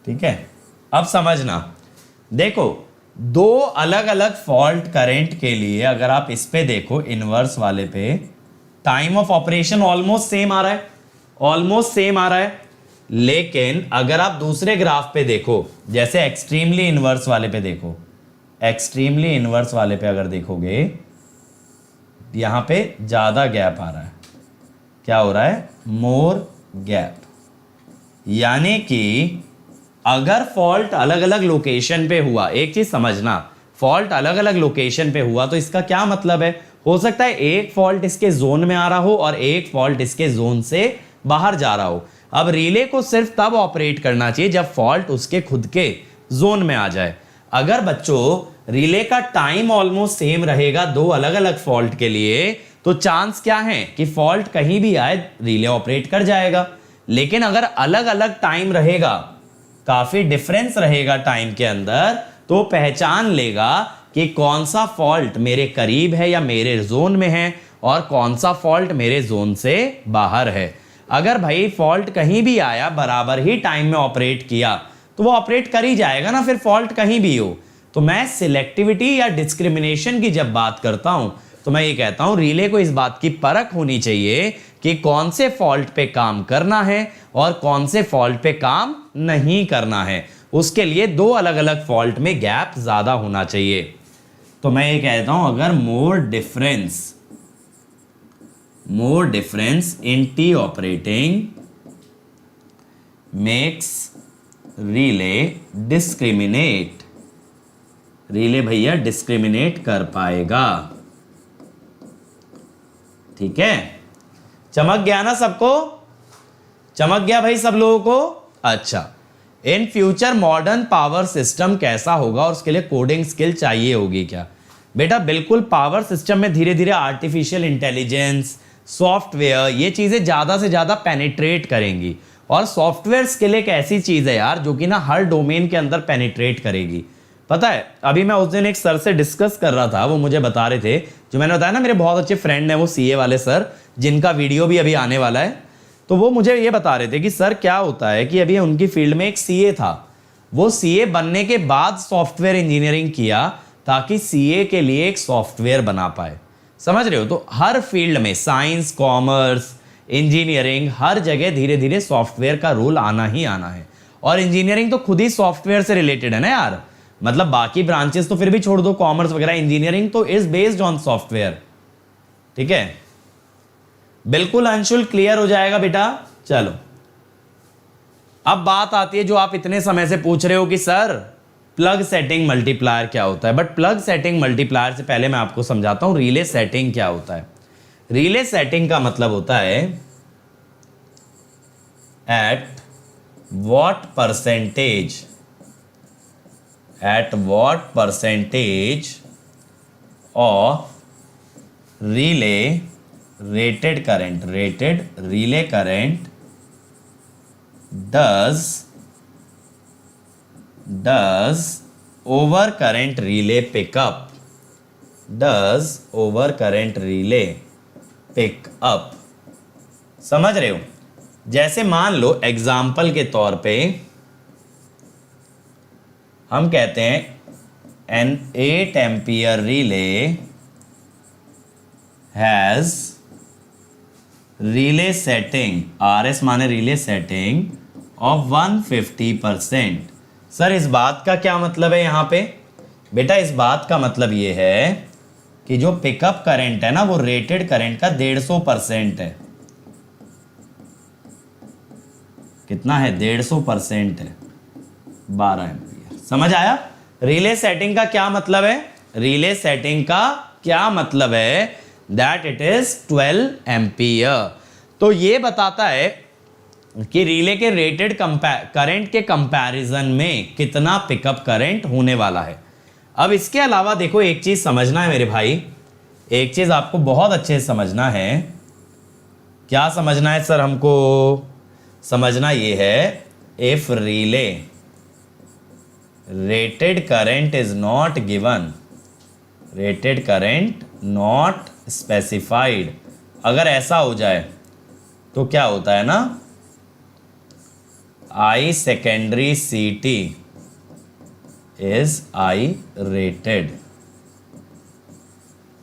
ठीक है। अब समझना, देखो दो अलग अलग फॉल्ट करंट के लिए अगर आप इस पे देखो इनवर्स वाले पे, time of operation almost same आ रहा है, ऑलमोस्ट सेम आ रहा है। लेकिन अगर आप दूसरे ग्राफ पे देखो, जैसे एक्सट्रीमली इनवर्स वाले पे देखो, एक्सट्रीमली इनवर्स वाले पे अगर देखोगे यहां पे ज्यादा गैप आ रहा है, क्या हो रहा है, मोर गैप। यानी कि अगर फॉल्ट अलग अलग लोकेशन पे हुआ, एक चीज समझना, फॉल्ट अलग अलग लोकेशन पे हुआ तो इसका क्या मतलब है, हो सकता है एक फॉल्ट इसके जोन में आ रहा हो और एक फॉल्ट इसके जोन से बाहर जा रहा हो। अब रिले को सिर्फ तब ऑपरेट करना चाहिए जब फॉल्ट उसके खुद के जोन में आ जाए। अगर बच्चों रिले का टाइम ऑलमोस्ट सेम रहेगा दो अलग अलग फॉल्ट के लिए, तो चांस क्या है कि फॉल्ट कहीं भी आए रिले ऑपरेट कर जाएगा। लेकिन अगर अलग अलग टाइम रहेगा, काफी डिफरेंस रहेगा टाइम के अंदर, तो पहचान लेगा कि कौन सा फॉल्ट मेरे करीब है या मेरे जोन में है और कौन सा फॉल्ट मेरे जोन से बाहर है। अगर भाई फॉल्ट कहीं भी आया, बराबर ही टाइम में ऑपरेट किया, तो वो ऑपरेट कर ही जाएगा ना, फिर फॉल्ट कहीं भी हो। तो मैं सिलेक्टिविटी या डिस्क्रिमिनेशन की जब बात करता हूं तो मैं ये कहता हूं रिले को इस बात की परख होनी चाहिए कि कौन से फॉल्ट पे काम करना है और कौन से फॉल्ट पे काम नहीं करना है। उसके लिए दो अलग अलग फॉल्ट में गैप ज्यादा होना चाहिए। तो मैं ये कहता हूं अगर more difference in T operating makes relay relay भैया डिस्क्रिमिनेट कर पाएगा। ठीक है, चमक गया ना सबको? चमक गया भाई सब लोगों को? अच्छा, in future modern power system कैसा होगा और उसके लिए कोडिंग स्किल चाहिए होगी क्या? बेटा बिल्कुल, पावर सिस्टम में धीरे धीरे आर्टिफिशियल इंटेलिजेंस, सॉफ्टवेयर, ये चीजें ज्यादा से ज्यादा पेनिट्रेट करेंगी। और सॉफ्टवेयर स्किल एक ऐसी चीज है यार जो कि ना हर डोमेन के अंदर पेनिट्रेट करेगी। पता है, अभी मैं उस दिन एक सर से डिस्कस कर रहा था, वो मुझे बता रहे थे, जो मैंने बताया ना मेरे बहुत अच्छे फ्रेंड है वो सीए वाले सर, जिनका वीडियो भी अभी आने वाला है। तो वो मुझे ये बता रहे थे कि सर क्या होता है कि अभी उनकी फील्ड में एक सीए था, वो सीए बनने के बाद सॉफ्टवेयर इंजीनियरिंग किया ताकि सीए के लिए एक सॉफ्टवेयर बना पाए। समझ रहे हो? तो हर फील्ड में, साइंस, कॉमर्स, इंजीनियरिंग, हर जगह धीरे धीरे सॉफ्टवेयर का रोल आना ही आना है। और इंजीनियरिंग तो खुद ही सॉफ्टवेयर से रिलेटेड है ना यार, मतलब बाकी ब्रांचेस तो फिर भी छोड़ दो, कॉमर्स वगैरह, इंजीनियरिंग तो इज बेस्ड ऑन सॉफ्टवेयर। ठीक है, बिल्कुल अंशुल, क्लियर हो जाएगा बेटा। चलो, अब बात आती है जो आप इतने समय से पूछ रहे हो कि सर प्लग सेटिंग मल्टीप्लायर क्या होता है। बट प्लग सेटिंग मल्टीप्लायर से पहले मैं आपको समझाता हूं रिले सेटिंग क्या होता है। रिले सेटिंग का मतलब होता है at what percentage of relay rated relay current does over current relay pick up। समझ रहे हो? जैसे मान लो एग्जाम्पल के तौर पे हम कहते हैं an 8 ampere relay has relay setting, RS माने रिले सेटिंग ऑफ 150%। सर इस बात का क्या मतलब है यहां पे? बेटा इस बात का मतलब ये है कि जो पिकअप करंट है ना वो रेटेड करंट का 150% है। कितना है? 150% है, 12 एम्पियर। समझ आया? रिले सेटिंग का क्या मतलब है? रिले सेटिंग का क्या मतलब है? That it is 12 ampere. तो ये बताता है कि रिले के रेटेड करंट के कंपैरिजन में कितना पिकअप करंट होने वाला है। अब इसके अलावा देखो एक चीज समझना है मेरे भाई, एक चीज आपको बहुत अच्छे से समझना है। क्या समझना है सर? हमको समझना ये है, if relay rated current is not given, rated current not specified, अगर ऐसा हो जाए तो क्या होता है ना, I secondary CT is I rated।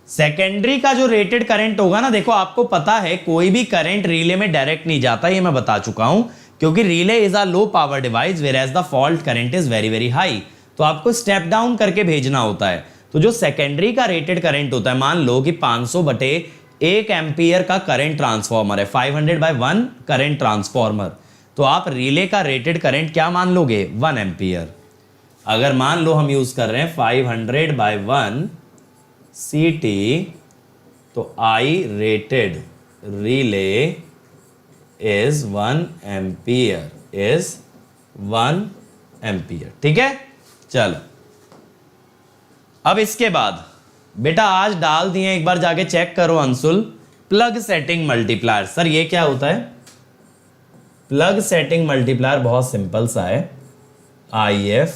Secondary का जो रेटेड करंट होगा ना, देखो आपको पता है कोई भी करंट रिले में डायरेक्ट नहीं जाता, ये मैं बता चुका हूं, क्योंकि relay is a low power device whereas the fault current is very very high. तो आपको स्टेप डाउन करके भेजना होता है। तो जो सेकेंडरी का रेटेड करंट होता है, मान लो कि 500/1 एम्पियर का करंट ट्रांसफॉर्मर है, 500/1 करंट ट्रांसफॉर्मर, तो आप रिले का रेटेड करंट क्या मान लोगे? 1 एम्पियर। अगर मान लो हम यूज कर रहे हैं 500/1 CT, तो I rated relay is 1 ampere. ठीक है, चलो अब इसके बाद बेटा आज डाल दिए, एक बार जाके चेक करो Anshul, plug setting multiplier. Sir ये क्या होता है? प्लग सेटिंग मल्टीप्लायर बहुत सिंपल सा है, IF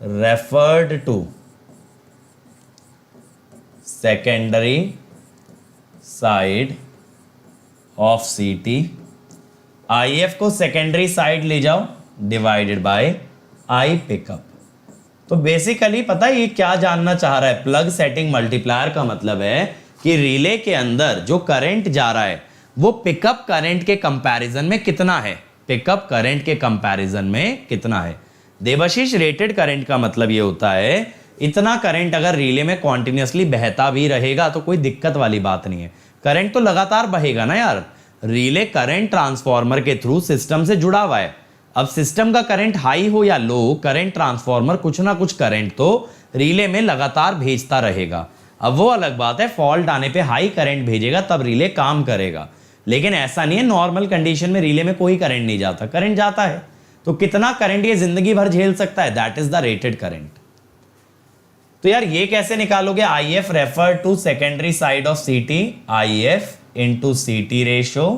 referred to secondary side of CT। IF को सेकेंडरी साइड ले जाओ, डिवाइडेड बाय I पिकअप। तो बेसिकली पता है ये क्या जानना चाह रहा है? प्लग सेटिंग मल्टीप्लायर का मतलब है कि रिले के अंदर जो करंट जा रहा है वो पिकअप करंट के कंपैरिजन में कितना है, पिकअप करंट के कंपैरिजन में कितना है। देवाशीष रेटेड करंट का मतलब ये होता है इतना करंट अगर रिले में कॉन्टिन्यूसली बहता भी रहेगा तो कोई दिक्कत वाली बात नहीं है, करंट तो लगातार बहेगा ना यार। रिले करंट ट्रांसफॉर्मर के थ्रू सिस्टम से जुड़ा हुआ है। अब सिस्टम का करंट हाई हो या लो, करंट ट्रांसफॉर्मर कुछ ना कुछ करंट तो रिले में लगातार भेजता रहेगा। अब वो अलग बात है, फॉल्ट आने पे हाई करंट भेजेगा तब रिले काम करेगा, लेकिन ऐसा नहीं है नॉर्मल कंडीशन में रिले में कोई करंट नहीं जाता, करंट जाता है। तो कितना करंट ये जिंदगी भर झेल सकता है, that is the rated current. तो यार ये कैसे निकालोगे, I F refer to secondary side of C T, I F into C T ratio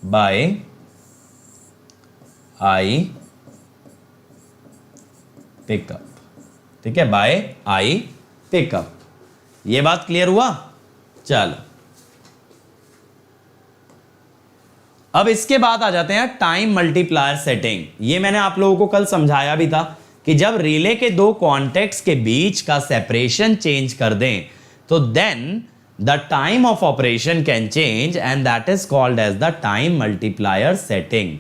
by I pickup, ठीक है, बाय आई पिकअप। ये बात क्लियर हुआ। चलो अब इसके बाद आ जाते हैं टाइम मल्टीप्लायर सेटिंग। ये मैंने आप लोगों को कल समझाया भी था कि जब रिले के दो कॉन्टेक्ट्स के बीच का सेपरेशन चेंज कर दें तो then the time of operation can change and that is called as the time multiplier setting.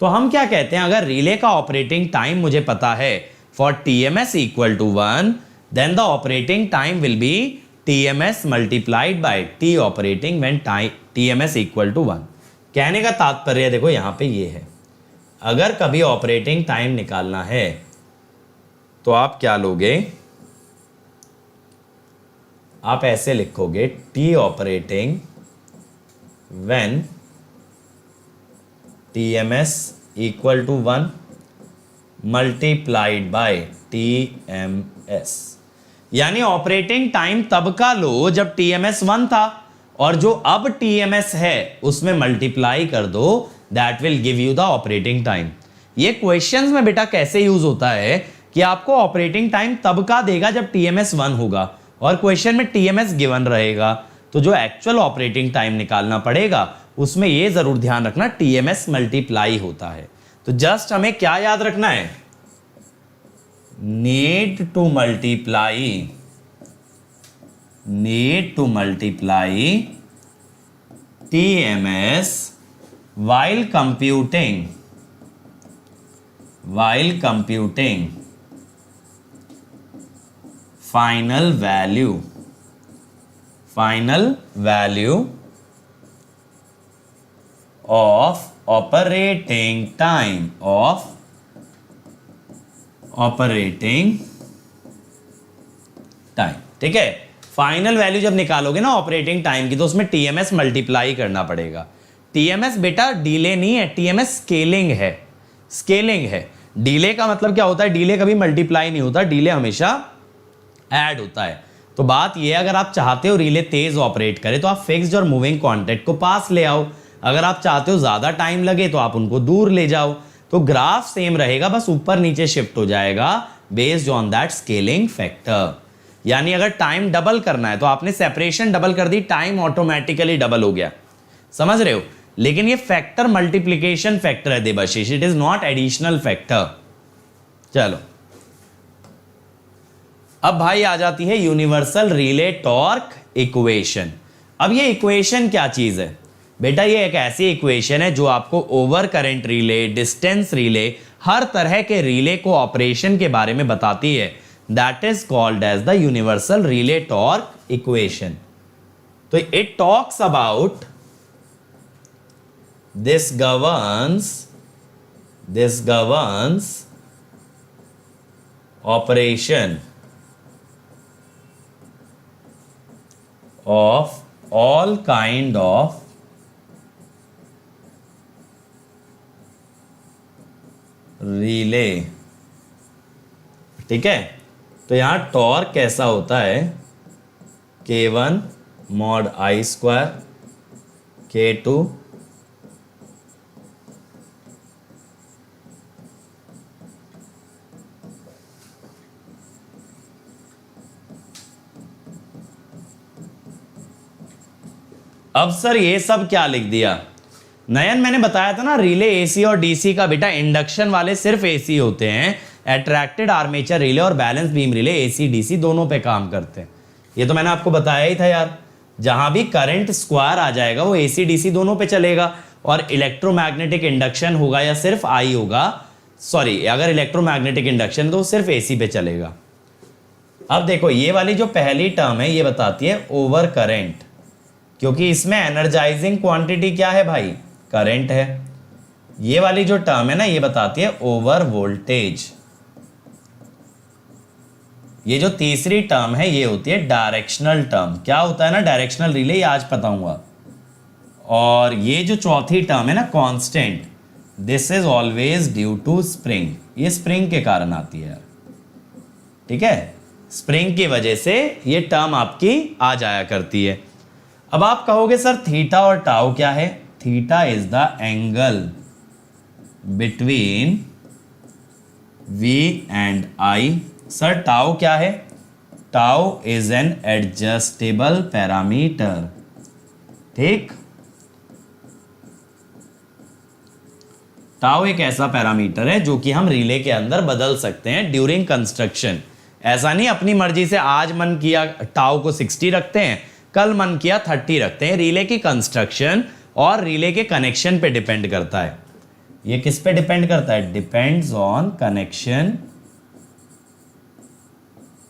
तो हम क्या कहते हैं, अगर रिले का ऑपरेटिंग टाइम मुझे पता है for TMS equal to 1, then the operating time will be TMS multiplied by T operating when TMS equal to 1। कहने का तात्पर्य देखो यहां पे ये है, अगर कभी ऑपरेटिंग टाइम निकालना है तो आप क्या लोगे, आप ऐसे लिखोगे T operating when TMS equal to 1 multiplied by TMS। यानी ऑपरेटिंग टाइम तब का लो जब TMS 1 था, और जो अब TMS है उसमें मल्टीप्लाई कर दो, that will give you the operating time. ये क्वेश्चंस में बेटा कैसे यूज होता है कि आपको ऑपरेटिंग टाइम तब का देगा जब TMS 1 होगा, और क्वेश्चन में TMS गिवन रहेगा, तो जो एक्चुअल ऑपरेटिंग टाइम निकालना पड़ेगा उसमें ये जरूर ध्यान रखना TMS मल्टीप्लाई होता है। तो जस्ट हमें क्या याद रखना है, need to multiply TMS while computing final value of operating time ठीक है। फाइनल वैल्यू जब निकालोगे ना ऑपरेटिंग टाइम की, तो उसमें TMS मल्टीप्लाई करना पड़ेगा। TMS बेटा डिले नहीं है, TMS स्केलिंग है। डिले का मतलब क्या होता है, डिले कभी मल्टीप्लाई नहीं होता, डिले हमेशा ऐड होता है। तो बात यह है, अगर आप चाहते हो रिले तेज ऑपरेट करे तो आप फिक्स्ड और मूविंग कॉन्टैक्ट को पास ले आओ, अगर आप चाहते हो ज्यादा टाइम लगे तो आप उनको दूर ले जाओ। तो ग्राफ सेम रहेगा, बस ऊपर नीचे शिफ्ट हो जाएगा based on that scaling factor. यानी अगर टाइम डबल करना है तो आपने सेपरेशन डबल कर दी, टाइम ऑटोमेटिकली डबल हो गया, समझ रहे हो। लेकिन ये फैक्टर मल्टीप्लिकेशन फैक्टर है Devashish, it is not additional factor. चलो अब भाई आ जाती है यूनिवर्सल रिले टॉर्क इक्वेशन। अब ये इक्वेशन क्या चीज है बेटा, ये एक ऐसी इक्वेशन है जो आपको over current relay, distance relay, हर तरह के रिले को ऑपरेशन के बारे में बताती है। That is called as the universal relay torque equation. तो it talks about this governs operation of all kind of relay। ठीक है, तो यहां टॉर्क कैसा होता है, K1 mod I square K2 अब सर ये सब क्या लिख दिया नयन, मैंने बताया था ना रिले एसी और डीसी का बेटा इंडक्शन वाले सिर्फ एसी होते हैं, अट्रैक्टेड आर्मेचर रिले और balance beam relay AC DC दोनों पे काम करते हैं। ये तो मैंने आपको बताया ही था यार, जहां भी करंट स्क्वायर आ जाएगा वो एसी डीसी दोनों पे चलेगा, और इलेक्ट्रोमैग्नेटिक इंडक्शन होगा या सिर्फ आई होगा, सॉरी अगर इलेक्ट्रोमैग्नेटिक इंडक्शन तो सिर्फ एसी पे चलेगा। अब देखो ये वाली जो पहली टर्म है ये बताती है ओवर करंट, क्योंकि इसमें एनर्जाइजिंग क्वांटिटी क्या है भाई, करंट है। ये वाली जो टर्म है ना, ये बताती है ओवर वोल्टेज। ये जो तीसरी टर्म है ये होती है डायरेक्शनल टर्म। क्या होता है ना डायरेक्शनल रिले, ये आज बताऊंगा। और ये जो चौथी टर्म है ना constant, this is always due to spring. ये स्प्रिंग के कारण आती है, ठीक है, स्प्रिंग की वजह से ये टर्म आपकी आ जाया करती है। अब आप कहोगे सर थीटा और टाउ क्या है? Theta is the angle between V and I। Sir tau क्या है? Tau is an adjustable parameter, ठीक। टाउ एक ऐसा पैरामीटर है जो कि हम रिले के अंदर बदल सकते हैं ड्यूरिंग कंस्ट्रक्शन। ऐसा नहीं अपनी मर्जी से आज मन किया टाउ को 60 रखते हैं, कल मन किया 30 रखते हैं। रिले की कंस्ट्रक्शन और रिले के कनेक्शन पे डिपेंड करता है। ये किस पे डिपेंड करता है? Depends on connection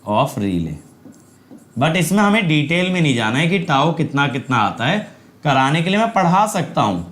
of relay. But इसमें हमें डिटेल में नहीं जाना है कि टाउ कितना कितना आता है। कराने के लिए मैं पढ़ा सकता हूं,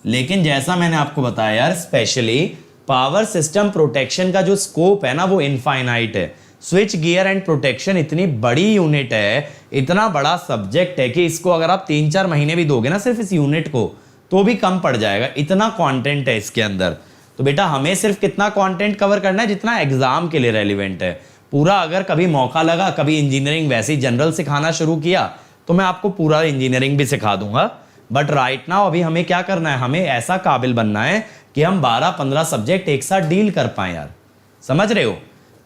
लेकिन जैसा मैंने आपको बताया यार, स्पेशली पावर सिस्टम प्रोटेक्शन का जो स्कोप है ना वो इनफाइनाइट है। स्विच गियर एंड प्रोटेक्शन इतनी बड़ी यूनिट है, इतना बड़ा सब्जेक्ट है कि इसको अगर आप 3-4 महीने भी दोगे ना सिर्फ इस यूनिट को, तो भी कम पड़ जाएगा। इतना कंटेंट है इसके अंदर। तो बेटा हमें सिर्फ कितना कंटेंट कवर करना है जितना एग्जाम के लिए रेलिवेंट है। पूरा अगर कभी मौका लगा, कभी इंजीनियरिंग वैसे ही जनरल सिखाना शुरू किया, तो मैं आपको पूरा इंजीनियरिंग भी सिखा दूंगा। बट राइट नाउ अभी हमें क्या करना है? हमें ऐसा काबिल बनना है कि हम 12-15 सब्जेक्ट एक साथ डील कर पाए यार, समझ रहे हो?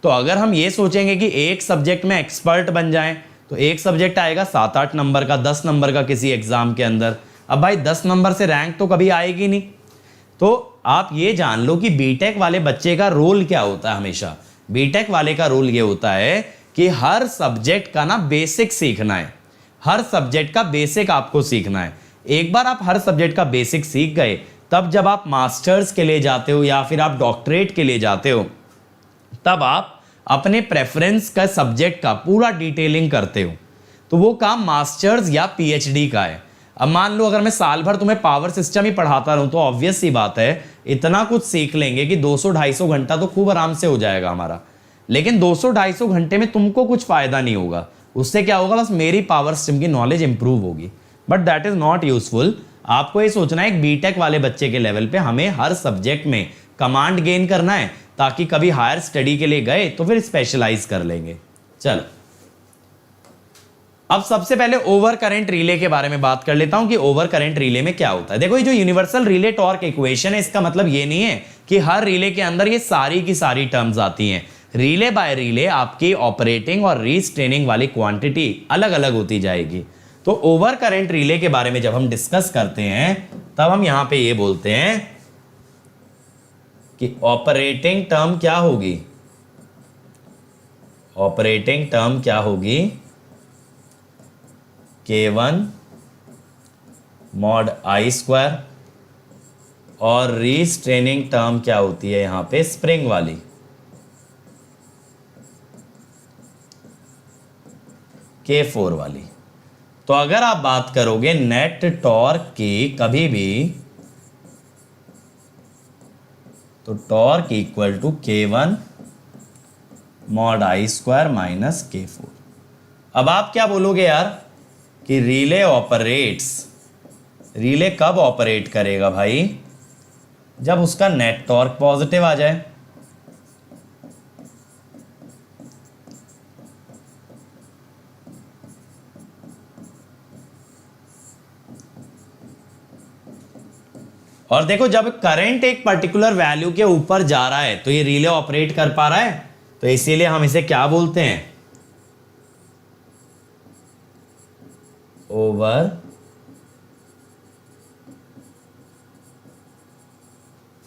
तो अगर हम ये सोचेंगे कि एक सब्जेक्ट में एक्सपर्ट बन जाएं, तो एक सब्जेक्ट आएगा 7-8 नंबर का, 10 नंबर का किसी एग्जाम के अंदर। अब भाई 10 नंबर से रैंक तो कभी आएगी नहीं। तो आप ये जान लो कि बीटेक वाले बच्चे का रोल क्या होता है। हमेशा बीटेक वाले का रोल ये होता है कि हर सब्जेक्ट का ना बेसिक सीखना है। हर सब्जेक्ट का बेसिक आपको सीखना है। एक बार आप हर सब्जेक्ट का बेसिक सीख गए, तब जब आप मास्टर्स के लिए जाते हो या फिर आप डॉक्टरेट के लिए जाते हो, तब आप अपने प्रेफरेंस का सब्जेक्ट का पूरा डिटेलिंग करते हो। तो वो काम मास्टर्स या पीएचडी का है। अब मान लो अगर मैं साल भर तुम्हें पावर सिस्टम ही पढ़ाता रहूं, तो ऑब्वियस सी बात है इतना कुछ सीख लेंगे कि 200-250 घंटा तो खूब आराम से हो जाएगा हमारा। लेकिन 200-250 घंटे में तुमको कुछ फायदा नहीं होगा। उससे क्या होगा? बस मेरी पावर सिस्टम की नॉलेज इंप्रूव होगी, but that is not useful. आपको ये सोचना है एक बीटेक वाले बच्चे के लेवल पे हमें हर सब्जेक्ट में कमांड गेन करना है, ताकि कभी हायर स्टडी के लिए गए तो फिर स्पेशलाइज कर लेंगे। चलो अब सबसे पहले ओवर करंट रिले के बारे में बात कर लेता हूं कि ओवर करंट रिले में क्या होता है। देखो ये जो यूनिवर्सल रिले टॉर्क इक्वेशन है, इसका मतलब ये नहीं है कि हर रिले के अंदर ये सारी की सारी टर्म्स आती हैं। रिले बाय रिले आपकी ऑपरेटिंग और रीस्ट्रेनिंग वाली क्वांटिटी अलग अलग होती जाएगी। तो ओवर करंट रिले के बारे में जब हम डिस्कस करते हैं, तब हम यहां पे ये बोलते हैं कि ऑपरेटिंग टर्म क्या होगी? ऑपरेटिंग टर्म क्या होगी? K1 mod I square. और रीस्ट्रेनिंग टर्म क्या होती है यहां पे? स्प्रिंग वाली। K4 वाली। तो अगर आप बात करोगे नेट टॉर्क की कभी भी, तो torque equal to K1 mod I square minus K4। अब आप क्या बोलोगे यार कि रिले ऑपरेट्स, रिले कब ऑपरेट करेगा भाई? जब उसका नेट टॉर्क पॉजिटिव आ जाए। और देखो जब करंट एक पर्टिकुलर वैल्यू के ऊपर जा रहा है तो ये रिले ऑपरेट कर पा रहा है, तो इसीलिए हम इसे क्या बोलते हैं? Over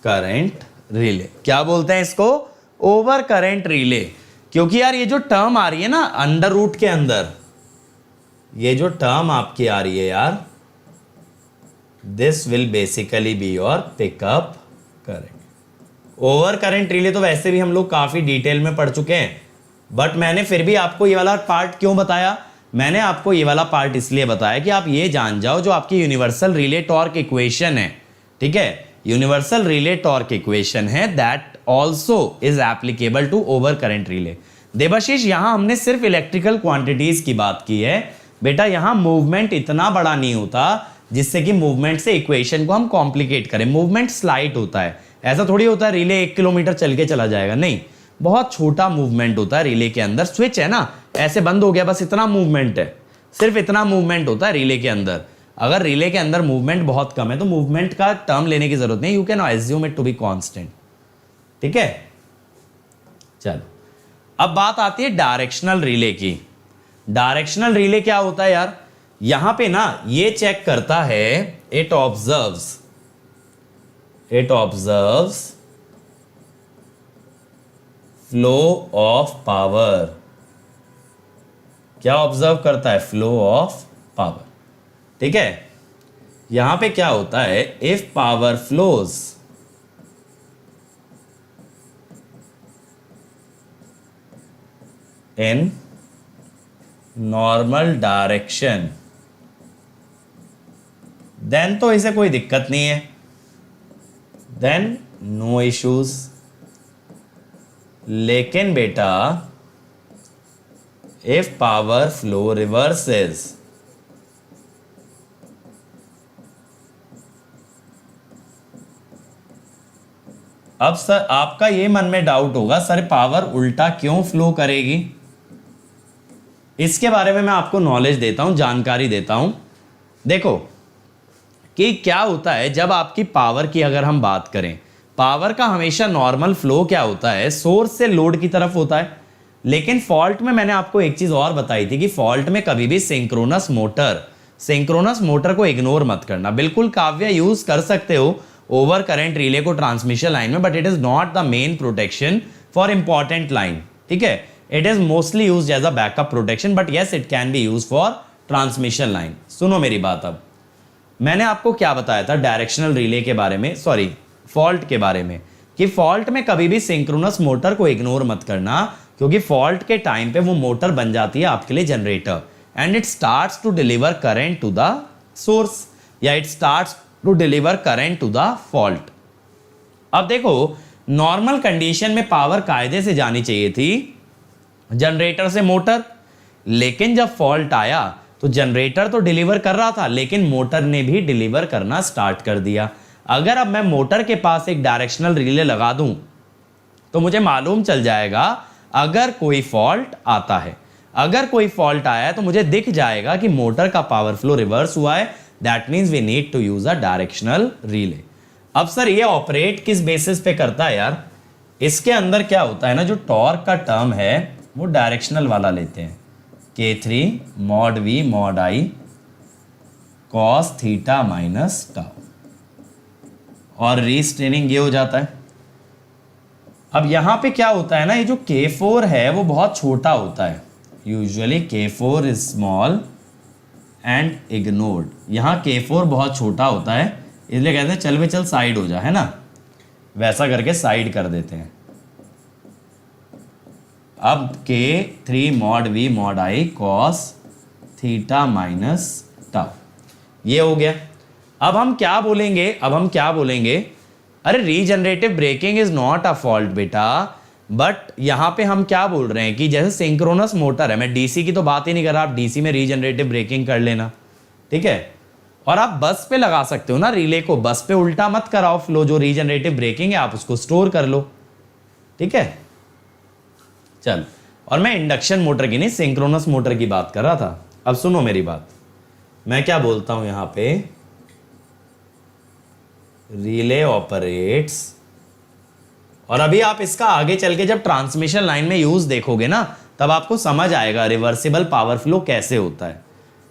current relay. क्या बोलते हैं इसको? Over current relay. क्योंकि यार ये जो टर्म आ रही है ना अंडर रूट के अंदर, ये जो टर्म आपकी आ रही है यार, this will basically be your pickup current. Over current relay तो वैसे भी हम लोग काफी डिटेल में पढ़ चुके हैं, बट मैंने फिर भी आपको ये वाला पार्ट क्यों बताया? मैंने आपको ये वाला पार्ट इसलिए बताया कि आप ये जान जाओ जो आपकी यूनिवर्सल रिले टॉर्क इक्वेशन है, ठीक है, यूनिवर्सल रिले टॉर्क इक्वेशन है that also is applicable to over current relay. Devashish यहां हमने सिर्फ इलेक्ट्रिकल क्वांटिटीज की बात की है बेटा, यहां मूवमेंट इतना बड़ा नहीं होता जिससे कि मूवमेंट से इक्वेशन को हम कॉम्प्लिकेट करें। मूवमेंट स्लाइट होता है, ऐसा थोड़ी होता है रिले 1 किलोमीटर चल के चला जाएगा, नहीं, बहुत छोटा मूवमेंट होता है रिले के अंदर। स्विच है ना, ऐसे बंद हो गया, बस इतना मूवमेंट है, सिर्फ इतना मूवमेंट होता है रिले के अंदर। अगर रिले के अंदर मूवमेंट बहुत कम है तो मूवमेंट का टर्म लेने की जरूरत नहीं, you can assume it to be constant. ठीक है, चलो अब बात आती है डायरेक्शनल रिले की। डायरेक्शनल रिले क्या होता है यार, यहां पे ना ये चेक करता है, it observes flow of power. क्या ऑब्जर्व करता है? Flow of power. ठीक है, यहां पे क्या होता है, if power flows in normal direction then तो इसे कोई दिक्कत नहीं है, देन नो इश्यूज। लेकिन बेटा इफ पावर फ्लो रिवर्सेस, अब सर आपका ये मन में डाउट होगा, सर पावर उल्टा क्यों फ्लो करेगी? इसके बारे में मैं आपको नॉलेज देता हूं, जानकारी देता हूं। देखो कि क्या होता है जब आपकी पावर की अगर हम बात करें, पावर का हमेशा नॉर्मल फ्लो क्या होता है, सोर्स से लोड की तरफ होता है। लेकिन फॉल्ट में मैंने आपको एक चीज और बताई थी कि फॉल्ट में कभी भी सिंक्रोनस मोटर को इग्नोर मत करना। बिल्कुल काव्य यूज कर सकते हो ओवर करंट रिले को ट्रांसमिशन लाइन में, but it is not the main protection for important line. ठीक है, it is mostly used as a backup protection, but yes it can be use for transmission line. सुनो मेरी बात, अब मैंने आपको क्या बताया था डायरेक्शनल रिले के बारे में, सॉरी फॉल्ट के बारे में, कि फॉल्ट में कभी भी सिंक्रोनस मोटर को इग्नोर मत करना, क्योंकि फॉल्ट के टाइम पे वो मोटर बन जाती है आपके लिए generator, and it starts to deliver current to the source, या it starts to deliver current to the fault. अब देखो नॉर्मल कंडीशन में पावर कायदे से जानी चाहिए थी जनरेटर से मोटर, लेकिन जब फॉल्ट आया तो जनरेटर तो डिलीवर कर रहा था लेकिन मोटर ने भी डिलीवर करना स्टार्ट कर दिया। अगर अब मैं मोटर के पास एक डायरेक्शनल रिले लगा दूं तो मुझे मालूम चल जाएगा अगर कोई फॉल्ट आता है, अगर कोई फॉल्ट आया है तो मुझे दिख जाएगा कि मोटर का पावर फ्लो रिवर्स हुआ है, that means we need to use a directional relay. अब सर ये ऑपरेट किस बेसिस पे करता है यार, इसके अंदर क्या होता है ना, जो टॉर्क का टर्म है वो डायरेक्शनल वाला लेते हैं, K3 mod V mod I cos theta minus tau, और रीस्ट्रेनिंग ये हो जाता है। अब यहां पे क्या होता है ना, ये जो K4 है वो बहुत छोटा होता है, usually K4 is small and ignored. यहां K4 बहुत छोटा होता है, इसलिए कहते हैं चल वे चल साइड हो जा, है ना, वैसा करके साइड कर देते हैं। अब K3 mod V mod I cos theta minus tau, ये हो गया। अब हम क्या बोलेंगे, अरे regenerative braking is not a fault बेटा, बट यहां पे हम क्या बोल रहे हैं कि जैसे सिंक्रोनस मोटर है, मैं डीसी की तो बात ही नहीं कर रहा, आप डीसी में रीजनरेटिव ब्रेकिंग कर लेना, ठीक है। और आप बस पे लगा सकते हो ना रिले को, बस पे उल्टा मत कराओ फ्लो, जो रीजनरेटिव ब्रेकिंग है आप उसको स्टोर कर लो, ठीक है। चल, और मैं इंडक्शन मोटर की नहीं सिंक्रोनस मोटर की बात कर रहा था। अब सुनो मेरी बात, मैं क्या बोलता हूं यहां पे, रिले ऑपरेट्स, और अभी आप इसका आगे चल के जब ट्रांसमिशन लाइन में यूज देखोगे ना तब आपको समझ आएगा रिवर्सिबल पावर फ्लो कैसे होता है।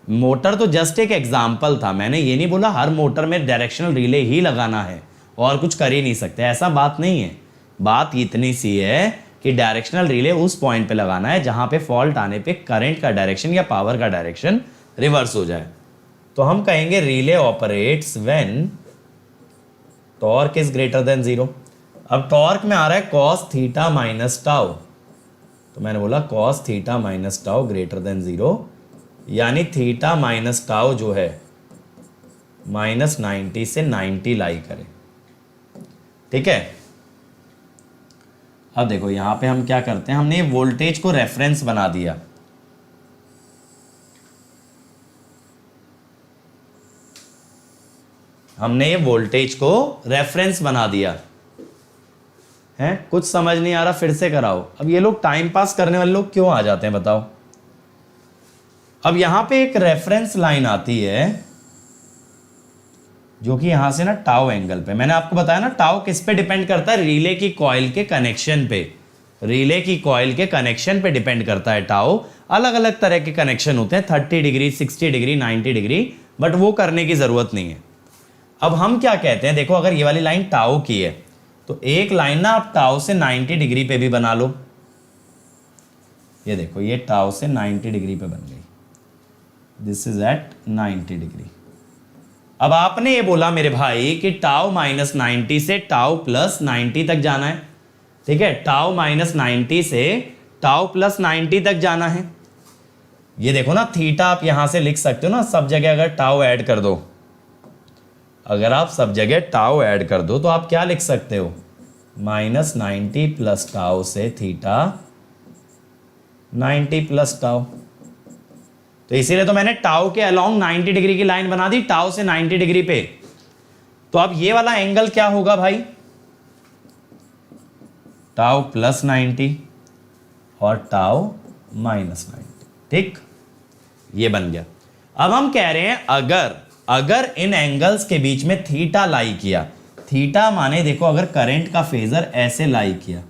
मोटर तो जस्ट एक एग्जाम्पल था, मैंने ये नहीं बोला हर मोटर में डायरेक्शनल रिले ही लगाना है और कुछ कर ही नहीं सकते, ऐसा बात नहीं है। बात इतनी सी है कि डायरेक्शनल रिले उस पॉइंट पे लगाना है जहां पे फॉल्ट आने पे करंट का डायरेक्शन या पावर का डायरेक्शन रिवर्स हो जाए। तो हम कहेंगे relay operates when torque is greater then 0। अब टॉर्क में आ रहा है cos थीटा माइनस टाउ, तो मैंने बोला cos theta minus tau greater than 0, यानी थीटा माइनस टाउ जो है -90 से 90 लाई करे, ठीक है। अब देखो यहां पे हम क्या करते हैं, हमने वोल्टेज को रेफरेंस बना दिया। हमने ये वोल्टेज को रेफरेंस बना दिया है। कुछ समझ नहीं आ रहा, फिर से कराओ। अब ये लोग टाइम पास करने वाले लोग क्यों आ जाते हैं बताओ। अब यहां पे एक रेफरेंस लाइन आती है जो कि यहां से ना टाउ एंगल पे, मैंने आपको बताया ना टाउ किस पे डिपेंड करता है, रिले की कॉइल के कनेक्शन पे। रिले की कॉइल के कनेक्शन पे डिपेंड करता है टाउ। अलग अलग तरह के कनेक्शन होते हैं, 30 डिग्री, 60 डिग्री, 90 डिग्री, बट वो करने की जरूरत नहीं है। अब हम क्या कहते हैं, देखो अगर ये वाली लाइन टाउ की है तो एक लाइन ना आप टाउ से 90 डिग्री पे भी बना लो। ये देखो ये टाउ से 90 डिग्री पे बन गई, दिस इज एट 90 डिग्री। अब आपने ये बोला मेरे भाई कि टाउ माइनस 90 से टाउ प्लस 90 तक जाना है, ठीक है। टाउ माइनस 90 से टाउ प्लस 90 तक जाना है। ये देखो ना थीटा आप यहां से लिख सकते हो ना, सब जगह अगर टाउ ऐड कर दो, अगर आप सब जगह टाउ ऐड कर दो तो आप क्या लिख सकते हो, माइनस 90 प्लस टाउ से थीटा 90 प्लस टाउ। तो इसीलिए तो मैंने टाउ के अलोंग 90 डिग्री की लाइन बना दी, टाउ से 90 डिग्री पे। तो अब ये वाला एंगल क्या होगा भाई, टाउ प्लस 90 और टाउ माइनस 90, ठीक, ये बन गया। अब हम कह रहे हैं अगर इन एंगल्स के बीच में थीटा लाई किया, थीटा माने देखो अगर करंट का फेजर ऐसे लाई किया,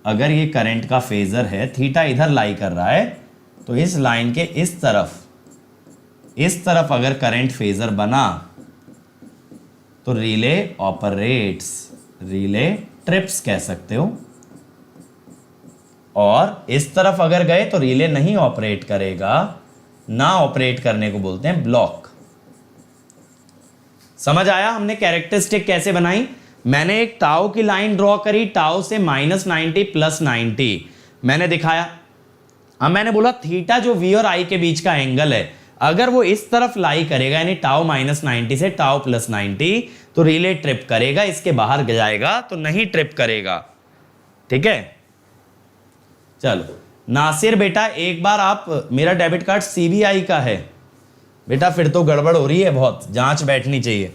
अगर ये करंट का फेजर है, थीटा इधर लाई कर रहा है, तो इस लाइन के इस तरफ अगर करंट फेजर बना तो रिले ऑपरेट्स, रिले ट्रिप्स कह सकते हो। और इस तरफ अगर गए तो रिले नहीं ऑपरेट करेगा, ना ऑपरेट करने को बोलते हैं ब्लॉक। समझ आया हमने कैरेक्टरिस्टिक कैसे बनाई। मैंने एक टाउ की लाइन ड्रॉ करी, टाउ से माइनस 90 प्लस 90 मैंने दिखाया। अब मैंने बोला थीटा जो वी और आई के बीच का एंगल है, अगर वो इस तरफ लाई करेगा यानी टाउ माइनस 90 से टाउ प्लस 90 तो रिले ट्रिप करेगा, इसके बाहर जाएगा तो नहीं ट्रिप करेगा, ठीक है। चलो नासिर बेटा एक बार आप, मेरा डेबिट कार्ड सीबीआई का है बेटा, फिर तो गड़बड़ हो रही है, बहुत जांच बैठनी चाहिए।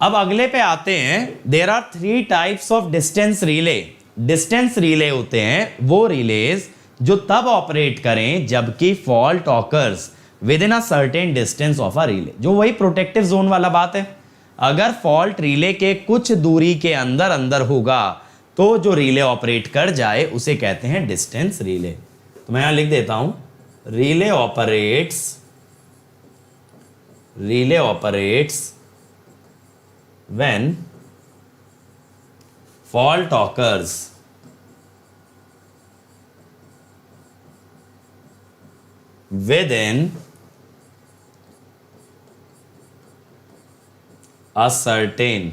अब अगले पे आते हैं। There are 3 types of distance relay. Distance relay होते हैं वो रिलेज जो तब ऑपरेट करें जबकि fault occurs within a certain distance of a relay, जो वही प्रोटेक्टिव जोन वाला बात है। अगर फॉल्ट रिले के कुछ दूरी के अंदर अंदर होगा तो जो रिले ऑपरेट कर जाए उसे कहते हैं डिस्टेंस रिले। तो मैं यहां लिख देता हूं, relay operates when fault occurs within a certain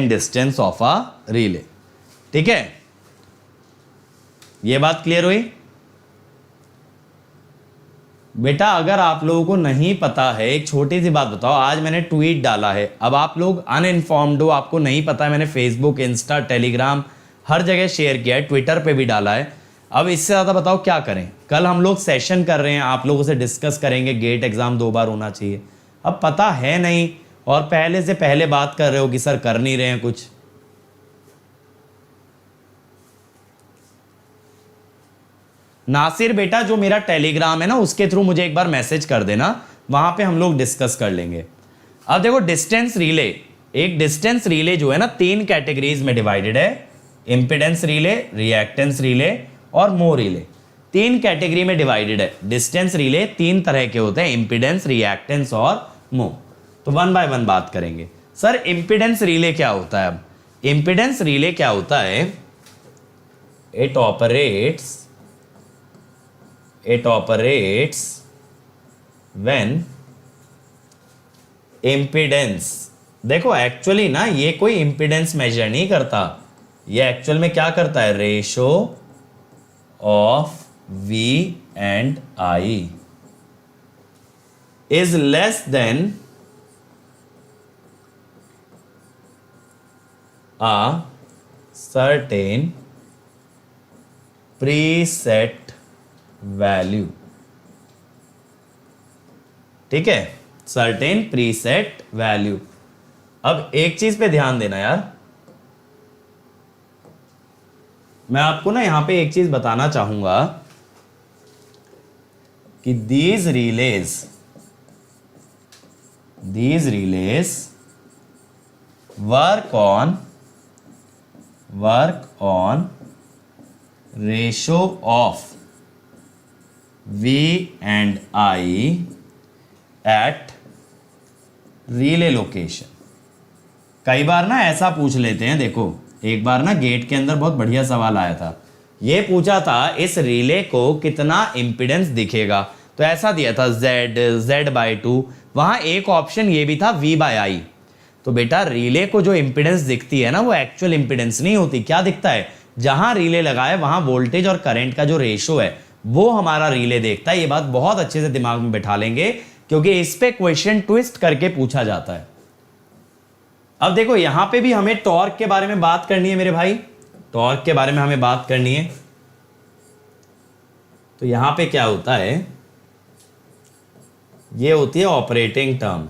distance of a relay, ठीक है। ये बात क्लियर हुई बेटा। अगर आप लोगों को नहीं पता है, एक छोटी सी बात बताओ, आज मैंने ट्वीट डाला है, अब आप लोग अनइन्फॉर्म्ड हो, आपको नहीं पता है, मैंने फेसबुक, इंस्टा, टेलीग्राम हर जगह शेयर किया है, ट्विटर पे भी डाला है। अब इससे ज़्यादा बताओ क्या करें। कल हम लोग सेशन कर रहे हैं, आप लोगों से डिस्कस करेंगे, गेट एग्ज़ाम 2 बार होना चाहिए। अब पता है नहीं और पहले से पहले बात कर रहे हो कि सर कर नहीं रहे हैं कुछ। नासिर बेटा जो मेरा टेलीग्राम है ना उसके थ्रू मुझे एक बार मैसेज कर देना, वहां पे हम लोग डिस्कस कर लेंगे। अब देखो डिस्टेंस रिले, एक डिस्टेंस रिले जो है ना 3 कैटेगरीज में डिवाइडेड है, इंपिडेंस रिले, रिएक्टेंस रिले और मो रिले। 3 कैटेगरी में डिवाइडेड है। डिस्टेंस रिले 3 तरह के होते हैं, इंपिडेंस, रिएक्टेंस और मो। तो 1 बाय 1 बात करेंगे। सर इंपिडेंस रिले क्या होता है। अब इंपिडेंस रिले क्या होता है, इट operates when impedance, देखो एक्चुअली ना ये कोई इंपिडेंस मेजर नहीं करता, ये एक्चुअल में क्या करता है, ratio of V and I is less than a certain preset value. ठीक है, सर्टेन प्रीसेट वैल्यू. अब एक चीज पे ध्यान देना यार, मैं आपको ना यहां पे एक चीज बताना चाहूंगा कि these relays work on ratio of V and I at relay location. कई बार ना ऐसा पूछ लेते हैं, देखो एक बार ना गेट के अंदर बहुत बढ़िया सवाल आया था, ये पूछा था इस रिले को कितना इंपिडेंस दिखेगा, तो ऐसा दिया था Z/2, वहां एक ऑप्शन ये भी था V/I. तो बेटा रिले को जो इंपिडेंस दिखती है ना वो एक्चुअल इंपिडेंस नहीं होती, क्या दिखता है, जहां रिले लगा है वहां वोल्टेज और करंट का जो रेशो है वो हमारा रिले देखता है. ये बात बहुत अच्छे से दिमाग में बैठा लेंगे क्योंकि इस पे क्वेश्चन ट्विस्ट करके पूछा जाता है. अब देखो यहां पे भी हमें टॉर्क के बारे में बात करनी है मेरे भाई, टॉर्क के बारे में हमें बात करनी है. तो यहां पे क्या होता है, ये होती है ऑपरेटिंग टर्म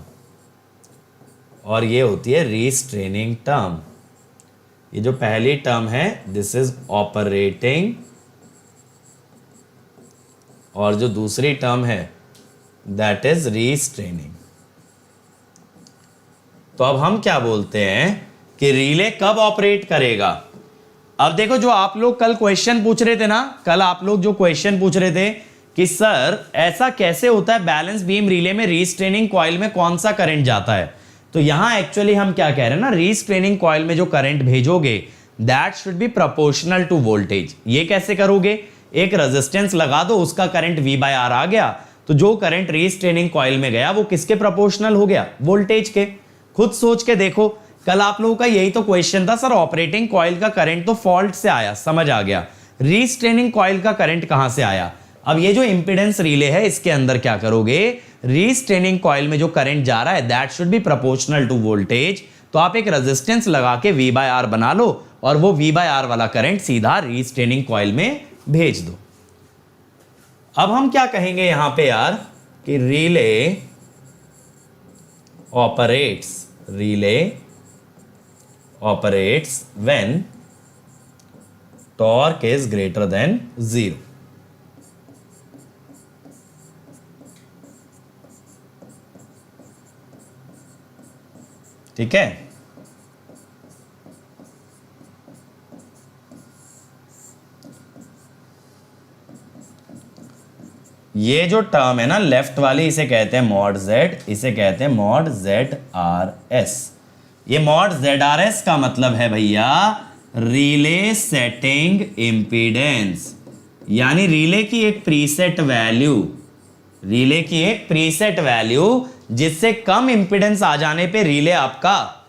और ये होती है रीस्ट्रेनिंग टर्म. ये जो पहली टर्म है दिस इज ऑपरेटिंग और जो दूसरी टर्म है दैट इज रीस्ट्रेनिंग. तो अब हम क्या बोलते हैं कि रिले कब ऑपरेट करेगा. अब देखो जो आप लोग कल क्वेश्चन पूछ रहे थे ना, कल आप लोग जो क्वेश्चन पूछ रहे थे कि सर ऐसा कैसे होता है बैलेंस बीम रिले में रीस्ट्रेनिंग कॉइल में कौन सा करंट जाता है, तो यहां एक्चुअली हम क्या कह रहे हैं ना, रीस्ट्रेनिंग कॉइल में जो करंट भेजोगे that should be proportional to voltage. ये कैसे करोगे, एक रेजिस्टेंस लगा दो, उसका करंट V/R आ गया, तो जो करंट रीस्ट्रेनिंग कॉइल में गया वो किसके प्रोपोर्शनल हो गया, वोल्टेज के. खुद सोच के देखो, कल आप लोगों का यही तो क्वेश्चन था, सर ऑपरेटिंग कॉइल का करंट तो फॉल्ट से आया, समझ आ गया, रीस्ट्रेनिंग कॉइल का करंट कहां से आया. अब ये जो इंपीडेंस रिले है इसके अंदर क्या करोगे, रीस्ट्रेनिंग कॉइल में जो करंट जा रहा है that should be proportional to voltage. तो आप एक रेजिस्टेंस लगा के V/R बना लो और वो V/R वाला करंट सीधा रीस्ट्रेनिंग कॉइल में भेज दो. अब हम क्या कहेंगे यहां पे यार कि relay operates when torque is greater than 0. ठीक है, ये जो टर्म है ना लेफ्ट वाली इसे कहते हैं मॉड Z, इसे कहते हैं मॉड ZRS. ये मॉड ZRS का मतलब है भैया रिले सेटिंग इंपीडेंस, यानी रिले की एक प्रीसेट वैल्यू, रिले की एक प्रीसेट वैल्यू जिससे कम इंपीडेंस आ जाने पे रिले आपका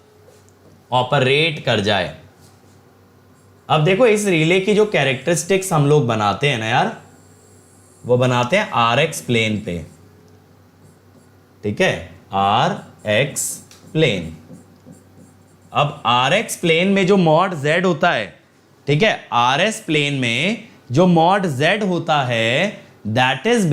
ऑपरेट कर जाए. अब देखो इस रिले की जो कैरेक्टरिस्टिक्स हम लोग बनाते हैं ना यार, वो बनाते हैं RX प्लेन पे. ठीक है, RX प्लेन. अब RX प्लेन में जो मॉड Z होता है, ठीक है, RS प्लेन में जो मॉड Z होता है that is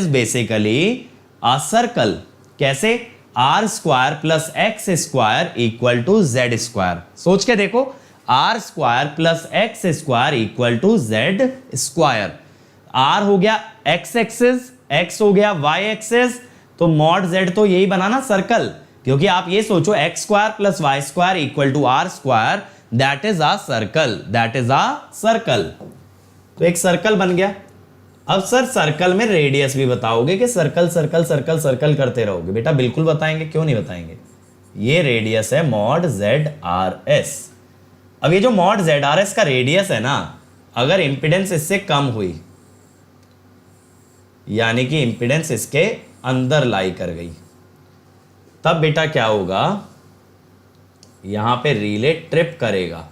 basically a circle. कैसे, R² plus X² equal to Z². सोच के देखो, R² plus X² equal to Z². R हो गया X एक्सिस, X हो गया Y एक्सिस, तो मॉड Z तो यही बना ना सर्कल, क्योंकि आप ये सोचो X² plus Y² equal to R², that is a circle. तो एक सर्कल बन गया. अब सर सर्कल में रेडियस भी बताओगे कि सर्कल सर्कल सर्कल सर्कल करते रहोगे, बेटा बिल्कुल बताएंगे, क्यों नहीं बताएंगे. ये रेडियस है मॉड ZRS. अब ये जो मॉड ZRS का रेडियस है ना, अगर इंपीडेंस इससे कम हुई यानी कि इंपीडेंस इसके अंदर लाई कर गई, तब बेटा क्या होगा, यहां पे रिले ट्रिप करेगा.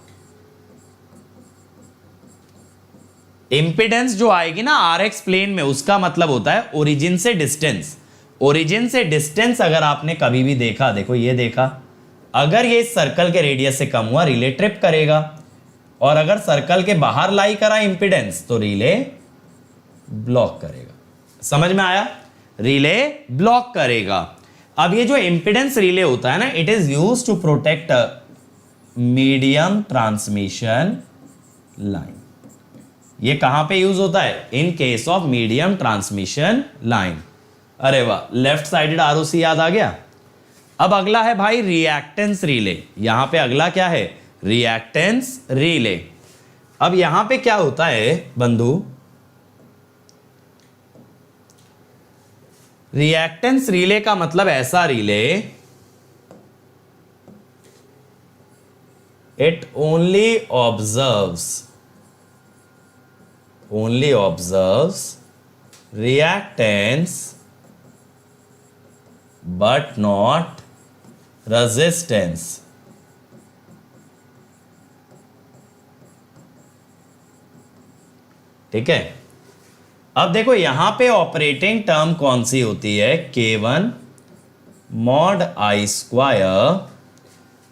इंपिडेंस जो आएगी ना आर एक्स प्लेन में, उसका मतलब होता है ओरिजिन से डिस्टेंस। ओरिजिन से डिस्टेंस अगर आपने कभी भी देखा, देखो ये देखा, अगर ये सर्कल के रेडियस से कम हुआ रिले ट्रिप करेगा, और अगर सर्कल के बाहर लाई करा इंपिडेंस तो रिले ब्लॉक करेगा। समझ में आया? रिले ब्लॉक करेगा। अब ये जो इंपिडेंस रिले होता है ना, it is used to protect medium transmission line. ये कहां पे यूज होता है? In case of medium transmission line. अरे वाह, लेफ्ट साइडेड आरओसी याद आ गया। अब अगला है भाई रिएक्टेंस रिले। यहां पे अगला क्या है? Reactance relay. अब यहां पे क्या होता है बंधु? रिएक्टेंस रिले का मतलब ऐसा relay, it only observes reactance but not resistance। ठीक है, अब देखो यहां पे ऑपरेटिंग टर्म कौन सी होती है? K1 mod I स्क्वायर,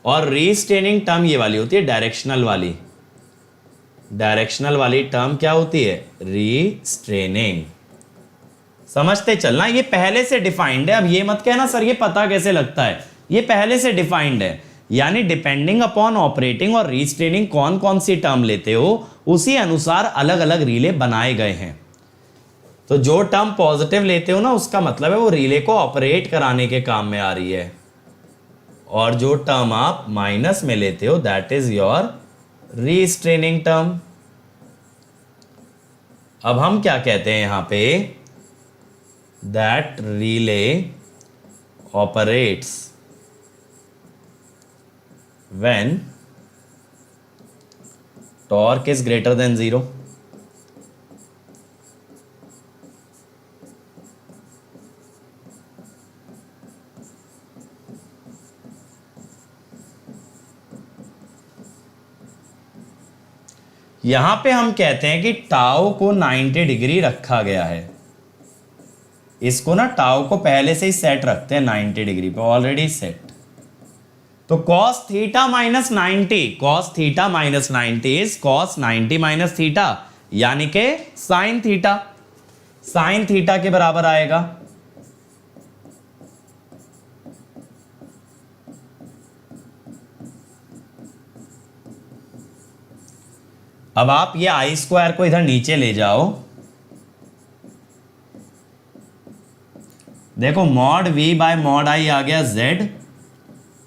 और रीस्ट्रेनिंग टर्म ये वाली होती है डायरेक्शनल वाली। डायरेक्शनल वाली टर्म क्या होती है? रीस्ट्रेनिंग। समझते चलना, ये पहले से डिफाइंड है। अब ये मत कहना सर ये पता कैसे लगता है, ये पहले से डिफाइंड है। यानी डिपेंडिंग अपॉन ऑपरेटिंग और रीस्ट्रेनिंग कौन कौन सी टर्म लेते हो, उसी अनुसार अलग अलग रिले बनाए गए हैं। तो जो टर्म पॉजिटिव लेते हो ना, उसका मतलब है वो रिले को ऑपरेट कराने के काम में आ रही है, और जो टर्म आप माइनस में लेते हो दैट इज योर रीस्ट्रेनिंग टर्म। अब हम क्या कहते हैं यहां पे? That relay operates when torque is greater then 0। यहां पे हम कहते हैं कि टाउ को 90 डिग्री रखा गया है। इसको ना टाउ को पहले से ही सेट रखते हैं 90 डिग्री पे, ऑलरेडी सेट। तो cos theta minus 90, cos theta minus 90 is cos 90 minus theta, यानी के साइन थीटा। साइन थीटा के बराबर आएगा। अब आप ये आई स्क्वायर को इधर नीचे ले जाओ, देखो mod V by mod I आ गया जेड,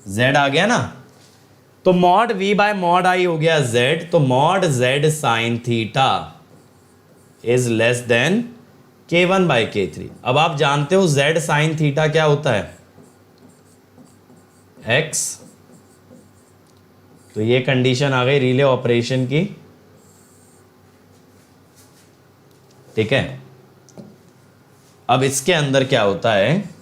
जेड आ गया ना, तो mod V by mod I हो गया जेड, तो mod Z sine theta is less than K1 by K3। अब आप जानते हो जेड साइन थीटा क्या होता है? x। तो ये कंडीशन आ गई रिले ऑपरेशन की। ठीक है, अब इसके अंदर क्या होता है?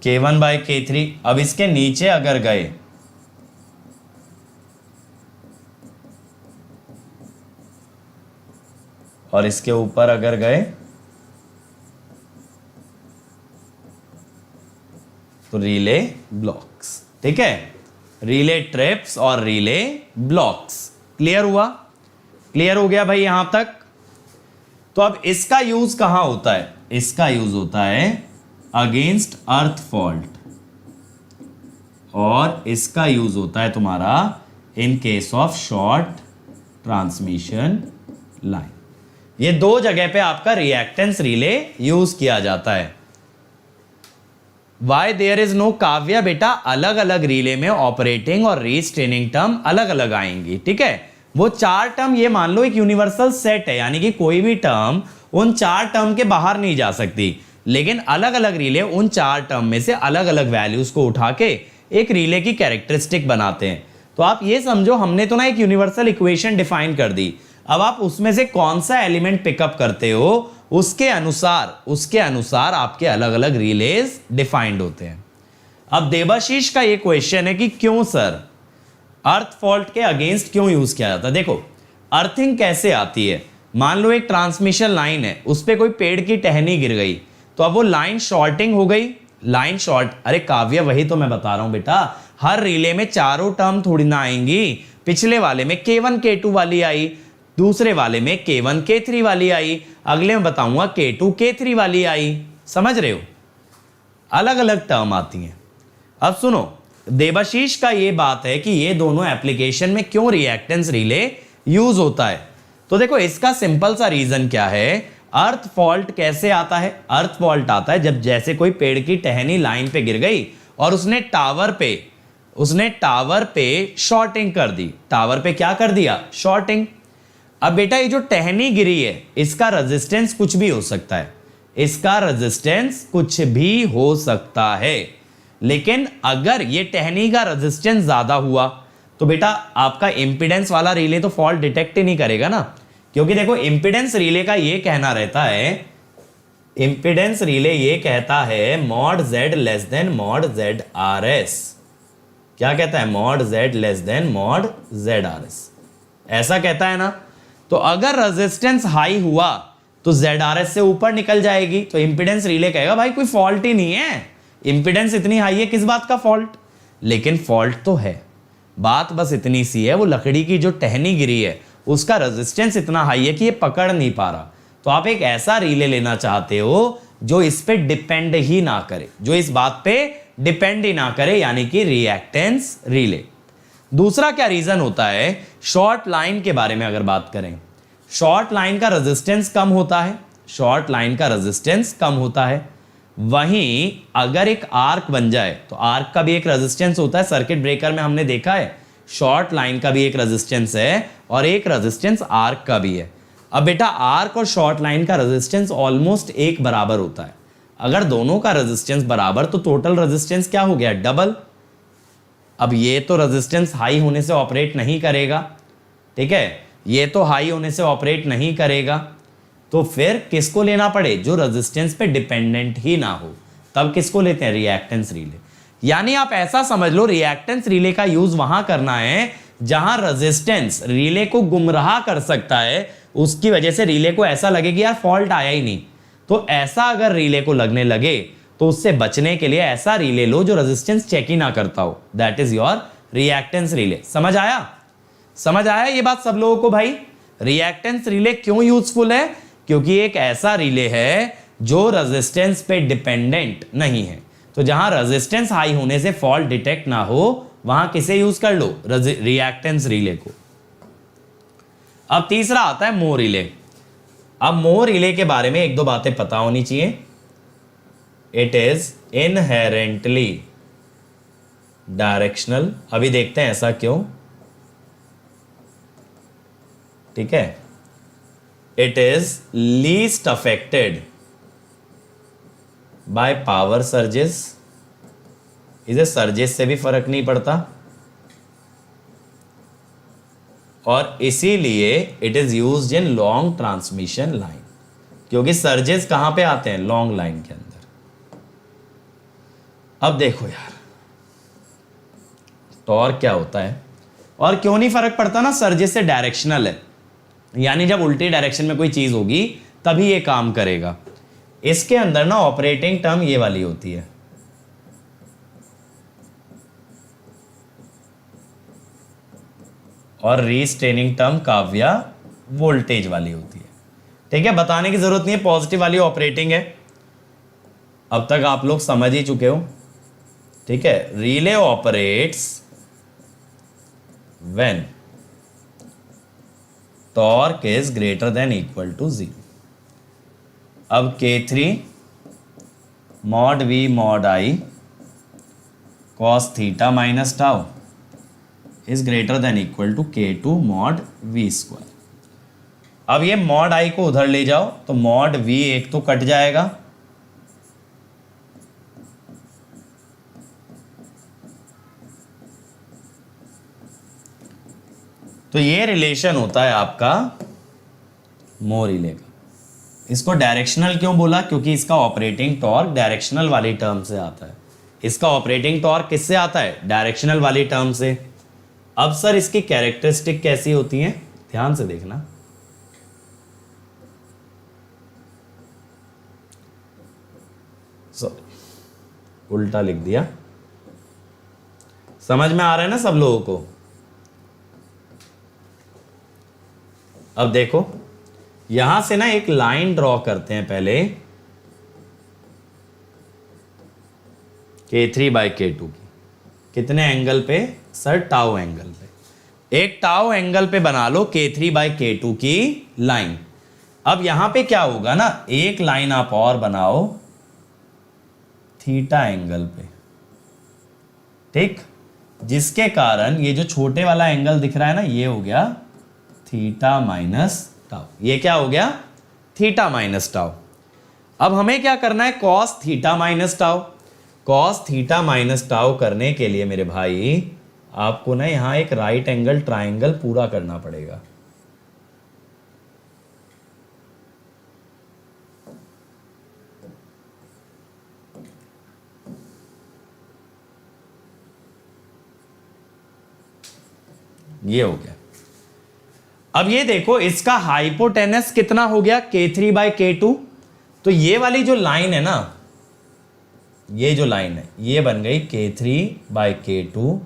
K1 by K3। अब इसके नीचे अगर गए और इसके ऊपर अगर गए तो रिले ब्लॉक्स। ठीक है, रिले ट्रिप्स और रिले ब्लॉक्स। क्लियर हुआ? क्लियर हो गया भाई यहां तक? तो अब इसका यूज कहां होता है? इसका यूज होता है अगेंस्ट अर्थ फॉल्ट, और इसका यूज होता है तुम्हारा इन case of short transmission line. ये दो जगह पे आपका रिएक्टेंस रिले यूज किया जाता है। Why there is no Kavya? बेटा अलग अलग रिले में ऑपरेटिंग और रीस्ट्रेनिंग टर्म अलग अलग आएंगी। ठीक है, वो चार टर्म ये मान लो एक यूनिवर्सल सेट है, यानी कि कोई भी टर्म उन चार टर्म के बाहर नहीं जा सकती, लेकिन अलग अलग रिले उन चार टर्म में से अलग अलग वैल्यूज को उठा के एक रिले की कैरेक्टरिस्टिक बनाते हैं। तो तो आप ये समझो, हमने तो ना एक यूनिवर्सल इक्वेशन डिफाइन कर दी, अब आप उसमें से कौन सा एलिमेंट पिकअप करते हो उसके अनुसार आपके अलग अलग रिलेज डिफाइंड होते हैं। अब देबाशीष का ये क्वेश्चन है कि क्यों सर अर्थ फॉल्ट के अगेंस्ट क्यों यूज किया जाता है। देखो अर्थिंग कैसे आती है, मान लो एक ट्रांसमिशन लाइन है, उस पर कोई पेड़ की टहनी गिर गई, तो अब वो लाइन शॉर्टिंग हो गई, लाइन शॉर्ट। अरे काव्य वही तो मैं बता रहा हूं बेटा, हर रिले में चारों टर्म थोड़ी ना आएंगी, पिछले वाले में K1 K2 वाली आई, दूसरे वाले में K1 K3 वाली आई, अगले में बताऊंगा K2 K3 वाली आई, समझ रहे हो, अलग अलग टर्म आती हैं। अब सुनो, देबाशीष का ये बात है कि ये दोनों एप्लीकेशन में क्यों रिएक्टेंस रिले यूज होता है। तो देखो इसका सिंपल सा रीजन क्या है, अर्थ फॉल्ट कैसे आता है। अर्थ फॉल्ट आता है जब जैसे कोई पेड़ की टहनी लाइन पे गिर गई और उसने टावर पे शॉर्टिंग कर दी। टावर पे क्या कर दिया, शॉर्टिंग। अब बेटा ये जो टहनी गिरी है इसका रेजिस्टेंस कुछ भी हो सकता है, इसका रेजिस्टेंस कुछ भी हो सकता है, लेकिन अगर ये टहनी का रेजिस्टेंस ज्यादा हुआ तो बेटा आपका इंपीडेंस वाला रिले तो फॉल्ट डिटेक्ट ही नहीं करेगा ना, क्योंकि देखो इंपीडेंस रिले का ये कहना रहता है, इंपीडेंस रिले ये कहता है mod Z less than mod ZRS। क्या कहता है, mod Z less than mod ZRS, ऐसा कहता है ना। तो अगर रेजिस्टेंस हाई हुआ तो ZRS से ऊपर निकल जाएगी, तो इंपीडेंस रिले कहेगा भाई कोई फॉल्ट ही नहीं है, इंपीडेंस इतनी हाई है, किस बात का फॉल्ट। लेकिन फॉल्ट तो है, बात बस इतनी सी है, वो लकड़ी की जो टहनी गिरी है उसका रेजिस्टेंस इतना हाई है कि ये पकड़ नहीं पा रहा। तो आप एक ऐसा रिले लेना चाहते हो जो इस पे डिपेंड ही ना करे, जो इस बात पे डिपेंड ही ना करे, यानी कि रिएक्टेंस रिले। दूसरा क्या रीजन होता है, शॉर्ट लाइन के बारे में अगर बात करें, शॉर्ट लाइन का रेजिस्टेंस कम होता है, शॉर्ट लाइन का रेजिस्टेंस कम होता है। वहीं अगर एक आर्क बन जाए तो आर्क का भी एक रेजिस्टेंस होता है, सर्किट ब्रेकर में हमने देखा है, शॉर्ट लाइन का भी एक रेजिस्टेंस है और एक रेजिस्टेंस आर्क का भी है। अब बेटा आर्क और शॉर्ट लाइन का रेजिस्टेंस ऑलमोस्ट एक बराबर होता है, अगर दोनों का रेजिस्टेंस बराबर तो टोटल रेजिस्टेंस क्या हो गया, डबल। अब ये तो रेजिस्टेंस हाई होने से ऑपरेट नहीं करेगा, ठीक है, ये तो हाई होने से ऑपरेट नहीं करेगा, तो फिर किसको लेना पड़े, जो रेजिस्टेंस पे डिपेंडेंट ही ना हो, तब किसको लेते हैं, रिएक्टेंस रिले। यानी आप ऐसा समझ लो रिएक्टेंस रिले का यूज वहां करना है जहां रेजिस्टेंस रिले को गुमराह कर सकता है, उसकी वजह से रिले को ऐसा लगे कि यार फॉल्ट आया ही नहीं। तो ऐसा अगर रिले को लगने लगे तो उससे बचने के लिए ऐसा रिले लो जो रेजिस्टेंस चेक ही ना करता हो, that is your reactance relay. समझ आया, समझ आया ये बात सब लोगों को भाई। रिएक्टेंस रिले क्यों यूजफुल है, क्योंकि एक ऐसा रिले है जो रेजिस्टेंस पे डिपेंडेंट नहीं है। तो जहां रेजिस्टेंस हाई होने से फॉल्ट डिटेक्ट ना हो वहां किसे यूज कर लो, रिएक्टेंस रिले को। अब तीसरा आता है मो रिले। अब मो रिले के बारे में एक दो बातें पता होनी चाहिए। It is inherently directional. अभी देखते हैं ऐसा क्यों, ठीक है। It is least affected by power surges, इसे सर्जेस से भी फर्क नहीं पड़ता, और इसीलिए it is used in long transmission line, क्योंकि सर्जेस कहां पे आते हैं, लॉन्ग लाइन के अंदर। अब देखो यार टॉर्क क्या होता है, और क्यों नहीं फर्क पड़ता ना, सर्जेस से डायरेक्शनल है, यानी जब उल्टी डायरेक्शन में कोई चीज होगी तभी ये काम करेगा। इसके अंदर ना ऑपरेटिंग टर्म ये वाली होती है, और रीस्ट्रेनिंग टर्म काव्या वोल्टेज वाली होती है, ठीक है। बताने की जरूरत नहीं है, पॉजिटिव वाली ऑपरेटिंग है, अब तक आप लोग समझ ही चुके हो, ठीक है। Relay operates when torque is greater than equal to 0। अब K3 mod V mod I cos theta minus tau is greater than equal to K2 mod V square. अब ये मॉड I को उधर ले जाओ तो मॉड V एक तो कट जाएगा, तो ये रिलेशन होता है आपका मोर रिले का। इसको डायरेक्शनल क्यों बोला? क्योंकि इसका ऑपरेटिंग टॉर्क डायरेक्शनल वाली टर्म से आता है। इसका ऑपरेटिंग टॉर्क किससे आता है? डायरेक्शनल वाली टर्म से। अब सर इसकी कैरेक्टरिस्टिक कैसी होती हैं? ध्यान से देखना। उल्टा लिख दिया। समझ में आ रहा है ना सब लोगों को? अब देखो यहां से ना एक लाइन ड्रॉ करते हैं पहले K3/K2 की। कितने एंगल पे सर? टाउ एंगल पे। एक टाउ एंगल पे बना लो K3/K2 की लाइन। अब यहां पे क्या होगा ना, एक लाइन आप और बनाओ थीटा एंगल पे, ठीक, जिसके कारण ये जो छोटे वाला एंगल दिख रहा है ना, ये हो गया थीटा माइनस टाउ। ये क्या हो गया? Theta minus tau. अब हमें क्या करना है? Cos theta minus tau. Cos theta minus tau करने के लिए मेरे भाई आपको ना यहां एक राइट एंगल ट्राइंगल पूरा करना पड़ेगा। ये हो गया। अब ये देखो इसका हाइपोटेनस कितना हो गया? K3/K2। तो ये वाली जो लाइन है ना, ये जो लाइन है ये बन गई K3/K2।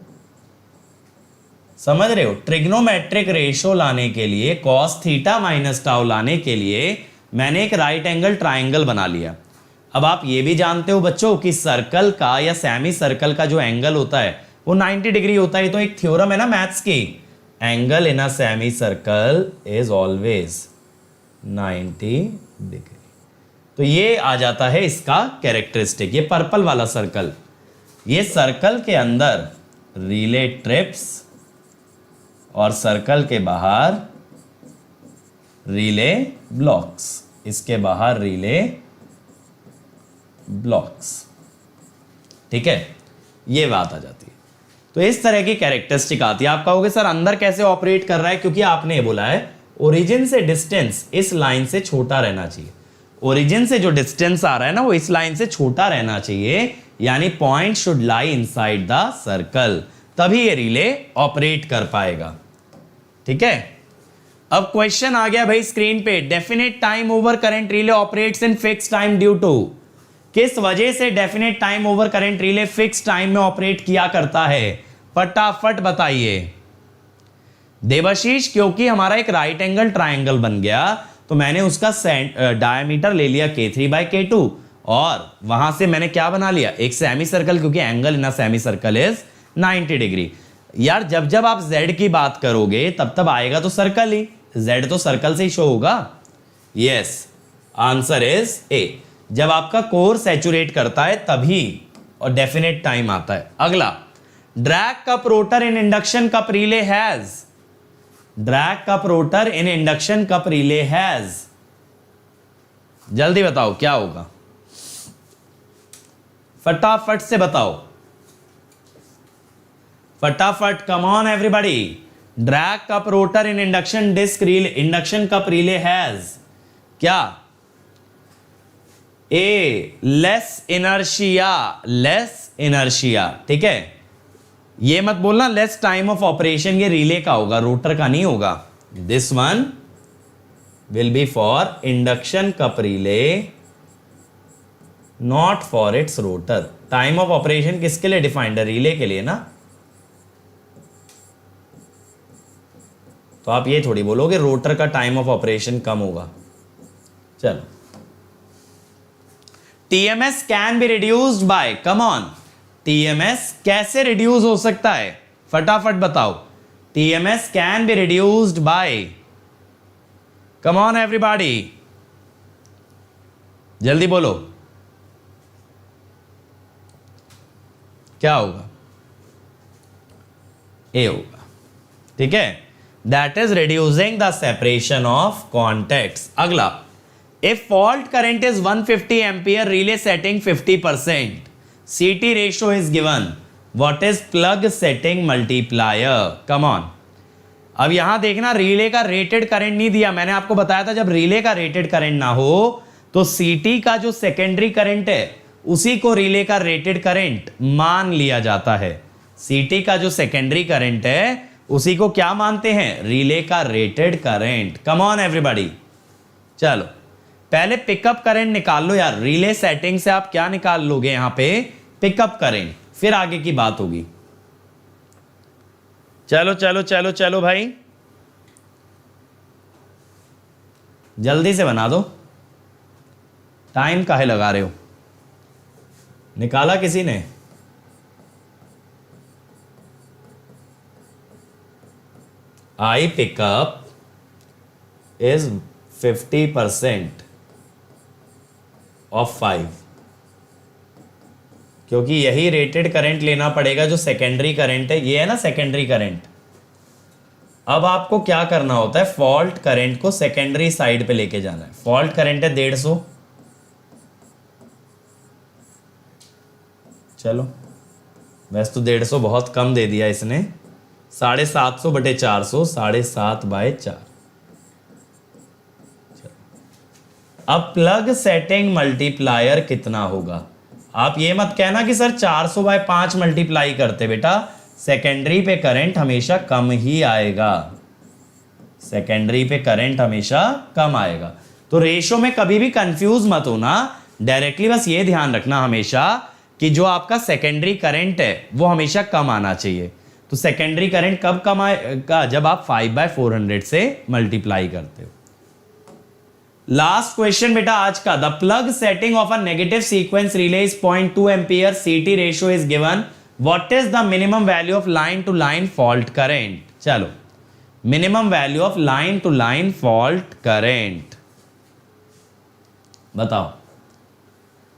समझ रहे हो? ट्रिग्नोमेट्रिक रेशो लाने के लिए, कॉस थीटा माइनस टाउ लाने के लिए मैंने एक राइट एंगल ट्राइंगल बना लिया। अब आप ये भी जानते हो बच्चों कि सर्कल का या सेमी सर्कल का जो एंगल होता है वो 90 डिग्री होता है। तो एक थ्योरम है ना मैथ्स की, angle in a semi circle is always 90 degree. तो ये आ जाता है इसका कैरेक्टरिस्टिक। ये पर्पल वाला सर्कल, ये सर्कल के अंदर रिले ट्रिप्स और सर्कल के बाहर रिले ब्लॉक्स, इसके बाहर रिले ब्लॉक्स, ठीक है, ये बात आ जाती है। तो इस तरह की कैरेक्टरिस्टिक आती है। आप कहोगे सर अंदर कैसे ऑपरेट कर रहा है? क्योंकि आपने बोला है ओरिजिन से डिस्टेंस इस लाइन से छोटा रहना चाहिए। ओरिजिन से जो डिस्टेंस आ रहा है ना वो इस लाइन से छोटा रहना चाहिए, यानी point should lie inside the circle, तभी ये रिले ऑपरेट कर पाएगा। ठीक है, अब क्वेश्चन आ गया भाई स्क्रीन पे, definite time over current relay operates in fix time due to. किस वजह से definite time over current relay fix time में ऑपरेट किया करता है? फटाफट बताइए देवाशीष। क्योंकि हमारा एक राइट एंगल ट्राइंगल बन गया, तो मैंने उसका डायमीटर ले लिया K3/K2 और वहां से मैंने क्या बना लिया? एक सेमी सर्कल, क्योंकि angle in a semi circle is 90 degree. यार जब जब आप Z की बात करोगे तब तब आएगा तो सर्कल ही, Z तो सर्कल से ही शो होगा। Yes, answer is a. जब आपका कोर सैचुरेट करता है तभी और डेफिनेट टाइम आता है। अगला, drag cup rotor in induction cup relay has. Drag cup rotor in induction cup relay has, जल्दी बताओ क्या होगा? फटाफट से बताओ, फटाफट, come on everybody. Drag cup rotor in induction disc relay, induction cup relay has क्या? A, less inertia, less inertia. ठीक है, ये मत बोलना लेस टाइम ऑफ ऑपरेशन, ये रिले का होगा, रोटर का नहीं होगा। This one will be for induction cup relay, not for its rotor. Time of operation किसके लिए डिफाइंड है? रिले के लिए ना। तो आप ये थोड़ी बोलोगे रोटर का टाइम ऑफ ऑपरेशन कम होगा। चलो, TMS can be reduced by, come on, TMS कैसे रिड्यूस हो सकता है? फटाफट बताओ। TMS can be reduced by, come on everybody, जल्दी बोलो क्या होगा? ए होगा। ठीक है, that is reducing the separation of contacts. अगला, if fault current is 150 ampere, relay setting 50%, CT ratio is given, what is plug setting multiplier? Come on, अब यहां देखना, रिले का रेटेड करंट नहीं दिया। मैंने आपको बताया था जब रिले का रेटेड करंट ना हो तो सीटी का जो सेकेंडरी करंट है उसी को रिले का रेटेड करंट मान लिया जाता है। सीटी का जो सेकेंडरी करंट है उसी को क्या मानते हैं? रिले का rated current. Come on everybody, चलो पहले पिकअप करंट निकाल लो यार। रिले सेटिंग से आप क्या निकाल लोगे? यहां पे पिकअप करंट, फिर आगे की बात होगी। चलो चलो चलो चलो भाई, जल्दी से बना दो, टाइम काहे लगा रहे हो? निकाला किसी ने? आई पिकअप इज 50% ऑफ 5, क्योंकि यही रेटेड करंट लेना पड़ेगा जो सेकेंडरी करंट है। ये है ना सेकेंडरी करंट। अब आपको क्या करना होता है? फॉल्ट करंट को सेकेंडरी साइड पे लेके जाना है। फॉल्ट करंट है 150, चलो वैसे तो 150 बहुत कम दे दिया इसने, 750 बटे 400, 7.5/4। अब प्लग सेटिंग मल्टीप्लायर कितना होगा? आप ये मत कहना कि सर 400/5 मल्टीप्लाई करते, बेटा सेकेंडरी पे करंट हमेशा कम ही आएगा। सेकेंडरी पे करंट हमेशा कम आएगा। तो रेशो में कभी भी कंफ्यूज मत होना, डायरेक्टली बस ये ध्यान रखना हमेशा कि जो आपका सेकेंडरी करंट है वो हमेशा कम आना चाहिए। तो सेकेंडरी करंट कब कम आएगा? जब आप 5/400 से मल्टीप्लाई करते हो। लास्ट क्वेश्चन बेटा आज का, the plug setting of a negative sequence relay is 0.2 ampere, CT ratio is given, what is the minimum value of line to line fault current? चलो minimum value of line to line fault current बताओ,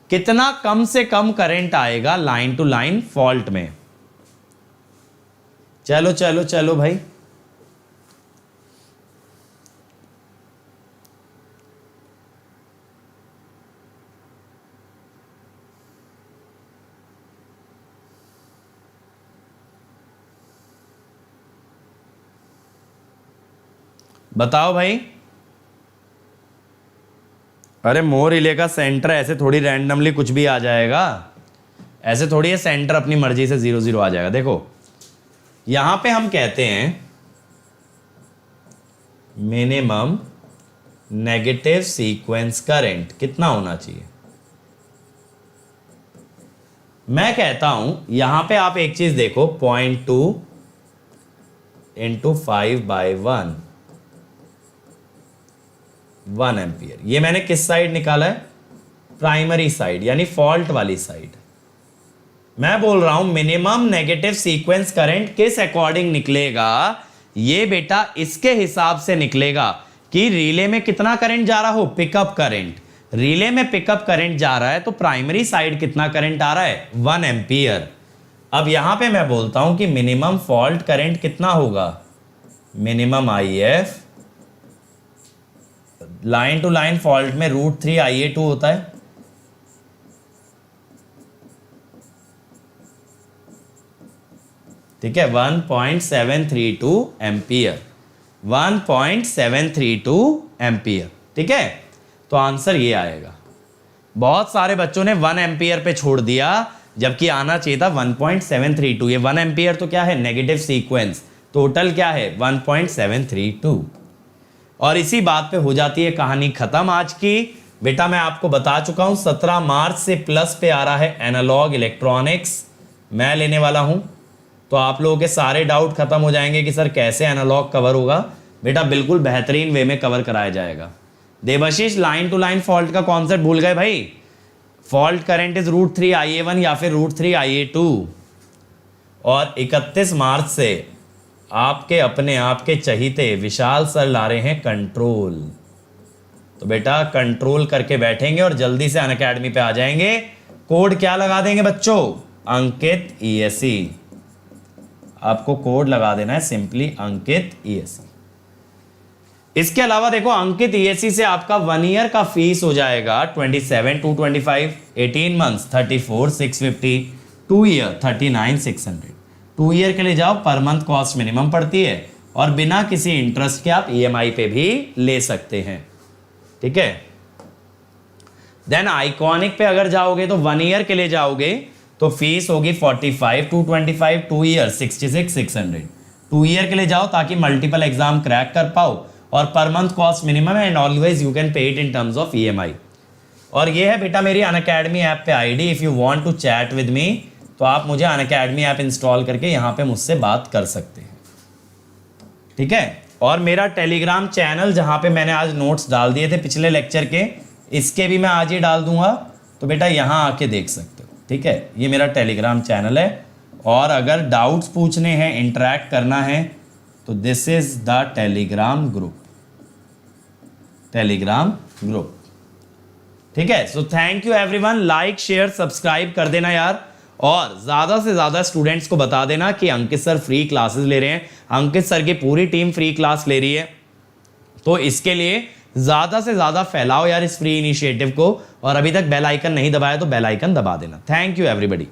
कितना कम से कम करंट आएगा लाइन टू लाइन फॉल्ट में? चलो चलो चलो भाई, बताओ भाई। अरे मोर रिले का सेंटर ऐसे थोड़ी रैंडमली कुछ भी आ जाएगा, ऐसे थोड़ी है सेंटर अपनी मर्जी से 0 0 आ जाएगा। देखो यहां पे हम कहते हैं मिनिमम नेगेटिव सीक्वेंस करंट कितना होना चाहिए। मैं कहता हूं यहां पे आप एक चीज देखो, 0.2 × 5/1 1 एम्पियर। ये मैंने किस साइड निकाला है? प्राइमरी साइड, यानी फॉल्ट वाली साइड। मैं बोल रहा हूं मिनिमम नेगेटिव सीक्वेंस करंट किस अकॉर्डिंग निकलेगा? ये बेटा इसके हिसाब से निकलेगा कि रिले में कितना करंट जा रहा हो, पिकअप करंट। रिले में पिकअप करंट जा रहा है तो प्राइमरी साइड कितना करंट आ रहा है? 1 एम्पियर। अब यहां पे मैं बोलता हूं कि मिनिमम फॉल्ट करंट कितना होगा? Minimum IF, line to line fault में √3 IA2 होता है। ठीक है, 1.732 एम्पियर, 1.732 एम्पियर। ठीक है, तो आंसर ये आएगा। बहुत सारे बच्चों ने 1 एम्पियर पे छोड़ दिया, जबकि आना चाहिए था 1.732। ये 1 एम्पियर तो क्या है? Negative sequence. टोटल क्या है? 1.732। और इसी बात पे हो जाती है कहानी खत्म आज की। बेटा मैं आपको बता चुका हूं 17 मार्च से प्लस पे आ रहा है एनालॉग इलेक्ट्रॉनिक्स, मैं लेने वाला हूं। तो आप लोगों के सारे डाउट खत्म हो जाएंगे कि सर कैसे एनालॉग कवर होगा। बेटा बिल्कुल बेहतरीन वे में कवर कराया जाएगा। Devashish line to line fault का कॉन्सेप्ट भूल गए भाई? फॉल्ट करंट इज √3 IA1 या फिर √3 IA2। और 31 मार्च से आपके अपने आपके चहीते विशाल सर ला रहे हैं कंट्रोल। तो बेटा कंट्रोल करके बैठेंगे और जल्दी से अनअकैडमी पे आ जाएंगे। कोड क्या लगा देंगे बच्चों? अंकित ESE। आपको कोड लगा देना है सिंपली अंकित ESE। इसके अलावा देखो अंकित ESE से आपका 1 ईयर का फीस हो जाएगा 27,225, 18 मंथ्स 34,650, 2 ईयर 39,600। 2 ईयर के लिए जाओ पर मंथ कॉस्ट मिनिमम पड़ती है और बिना किसी इंटरेस्ट के आप ईएमआई पे भी ले सकते हैं, ठीक है। देन आइकॉनिक पे अगर जाओगे तो 1 ईयर के लिए जाओगे तो फीस होगी 45 to 25, 2 ईयर 66 600। 2 ईयर के लिए जाओ ताकि मल्टीपल एग्जाम क्रैक कर पाओ, और per month cost minimum and always you can pay it in terms of EMI. और ये है बेटा मेरी अनअकैडमी ऐप पे ID. If you want to chat with me तो आप मुझे अनअकैडमी ऐप इंस्टॉल करके यहाँ पे मुझसे बात कर सकते हैं, ठीक है। और मेरा टेलीग्राम चैनल जहाँ पे मैंने आज नोट्स डाल दिए थे पिछले लेक्चर के, इसके भी मैं आज ही डाल दूंगा, तो बेटा यहाँ आके देख सकते हो, ठीक है। ये मेरा टेलीग्राम चैनल है, और अगर डाउट्स पूछने हैं, इंटरेक्ट करना है, तो this is the Telegram group, ठीक है। So thank you everyone, like share subscribe कर देना यार, और ज्यादा से ज्यादा स्टूडेंट्स को बता देना कि अंकित सर फ्री क्लासेस ले रहे हैं, अंकित सर की पूरी टीम फ्री क्लास ले रही है। तो इसके लिए ज्यादा से ज्यादा फैलाओ यार इस फ्री इनिशिएटिव को, और अभी तक बेल आइकन नहीं दबाया तो बेल आइकन दबा देना। Thank you everybody.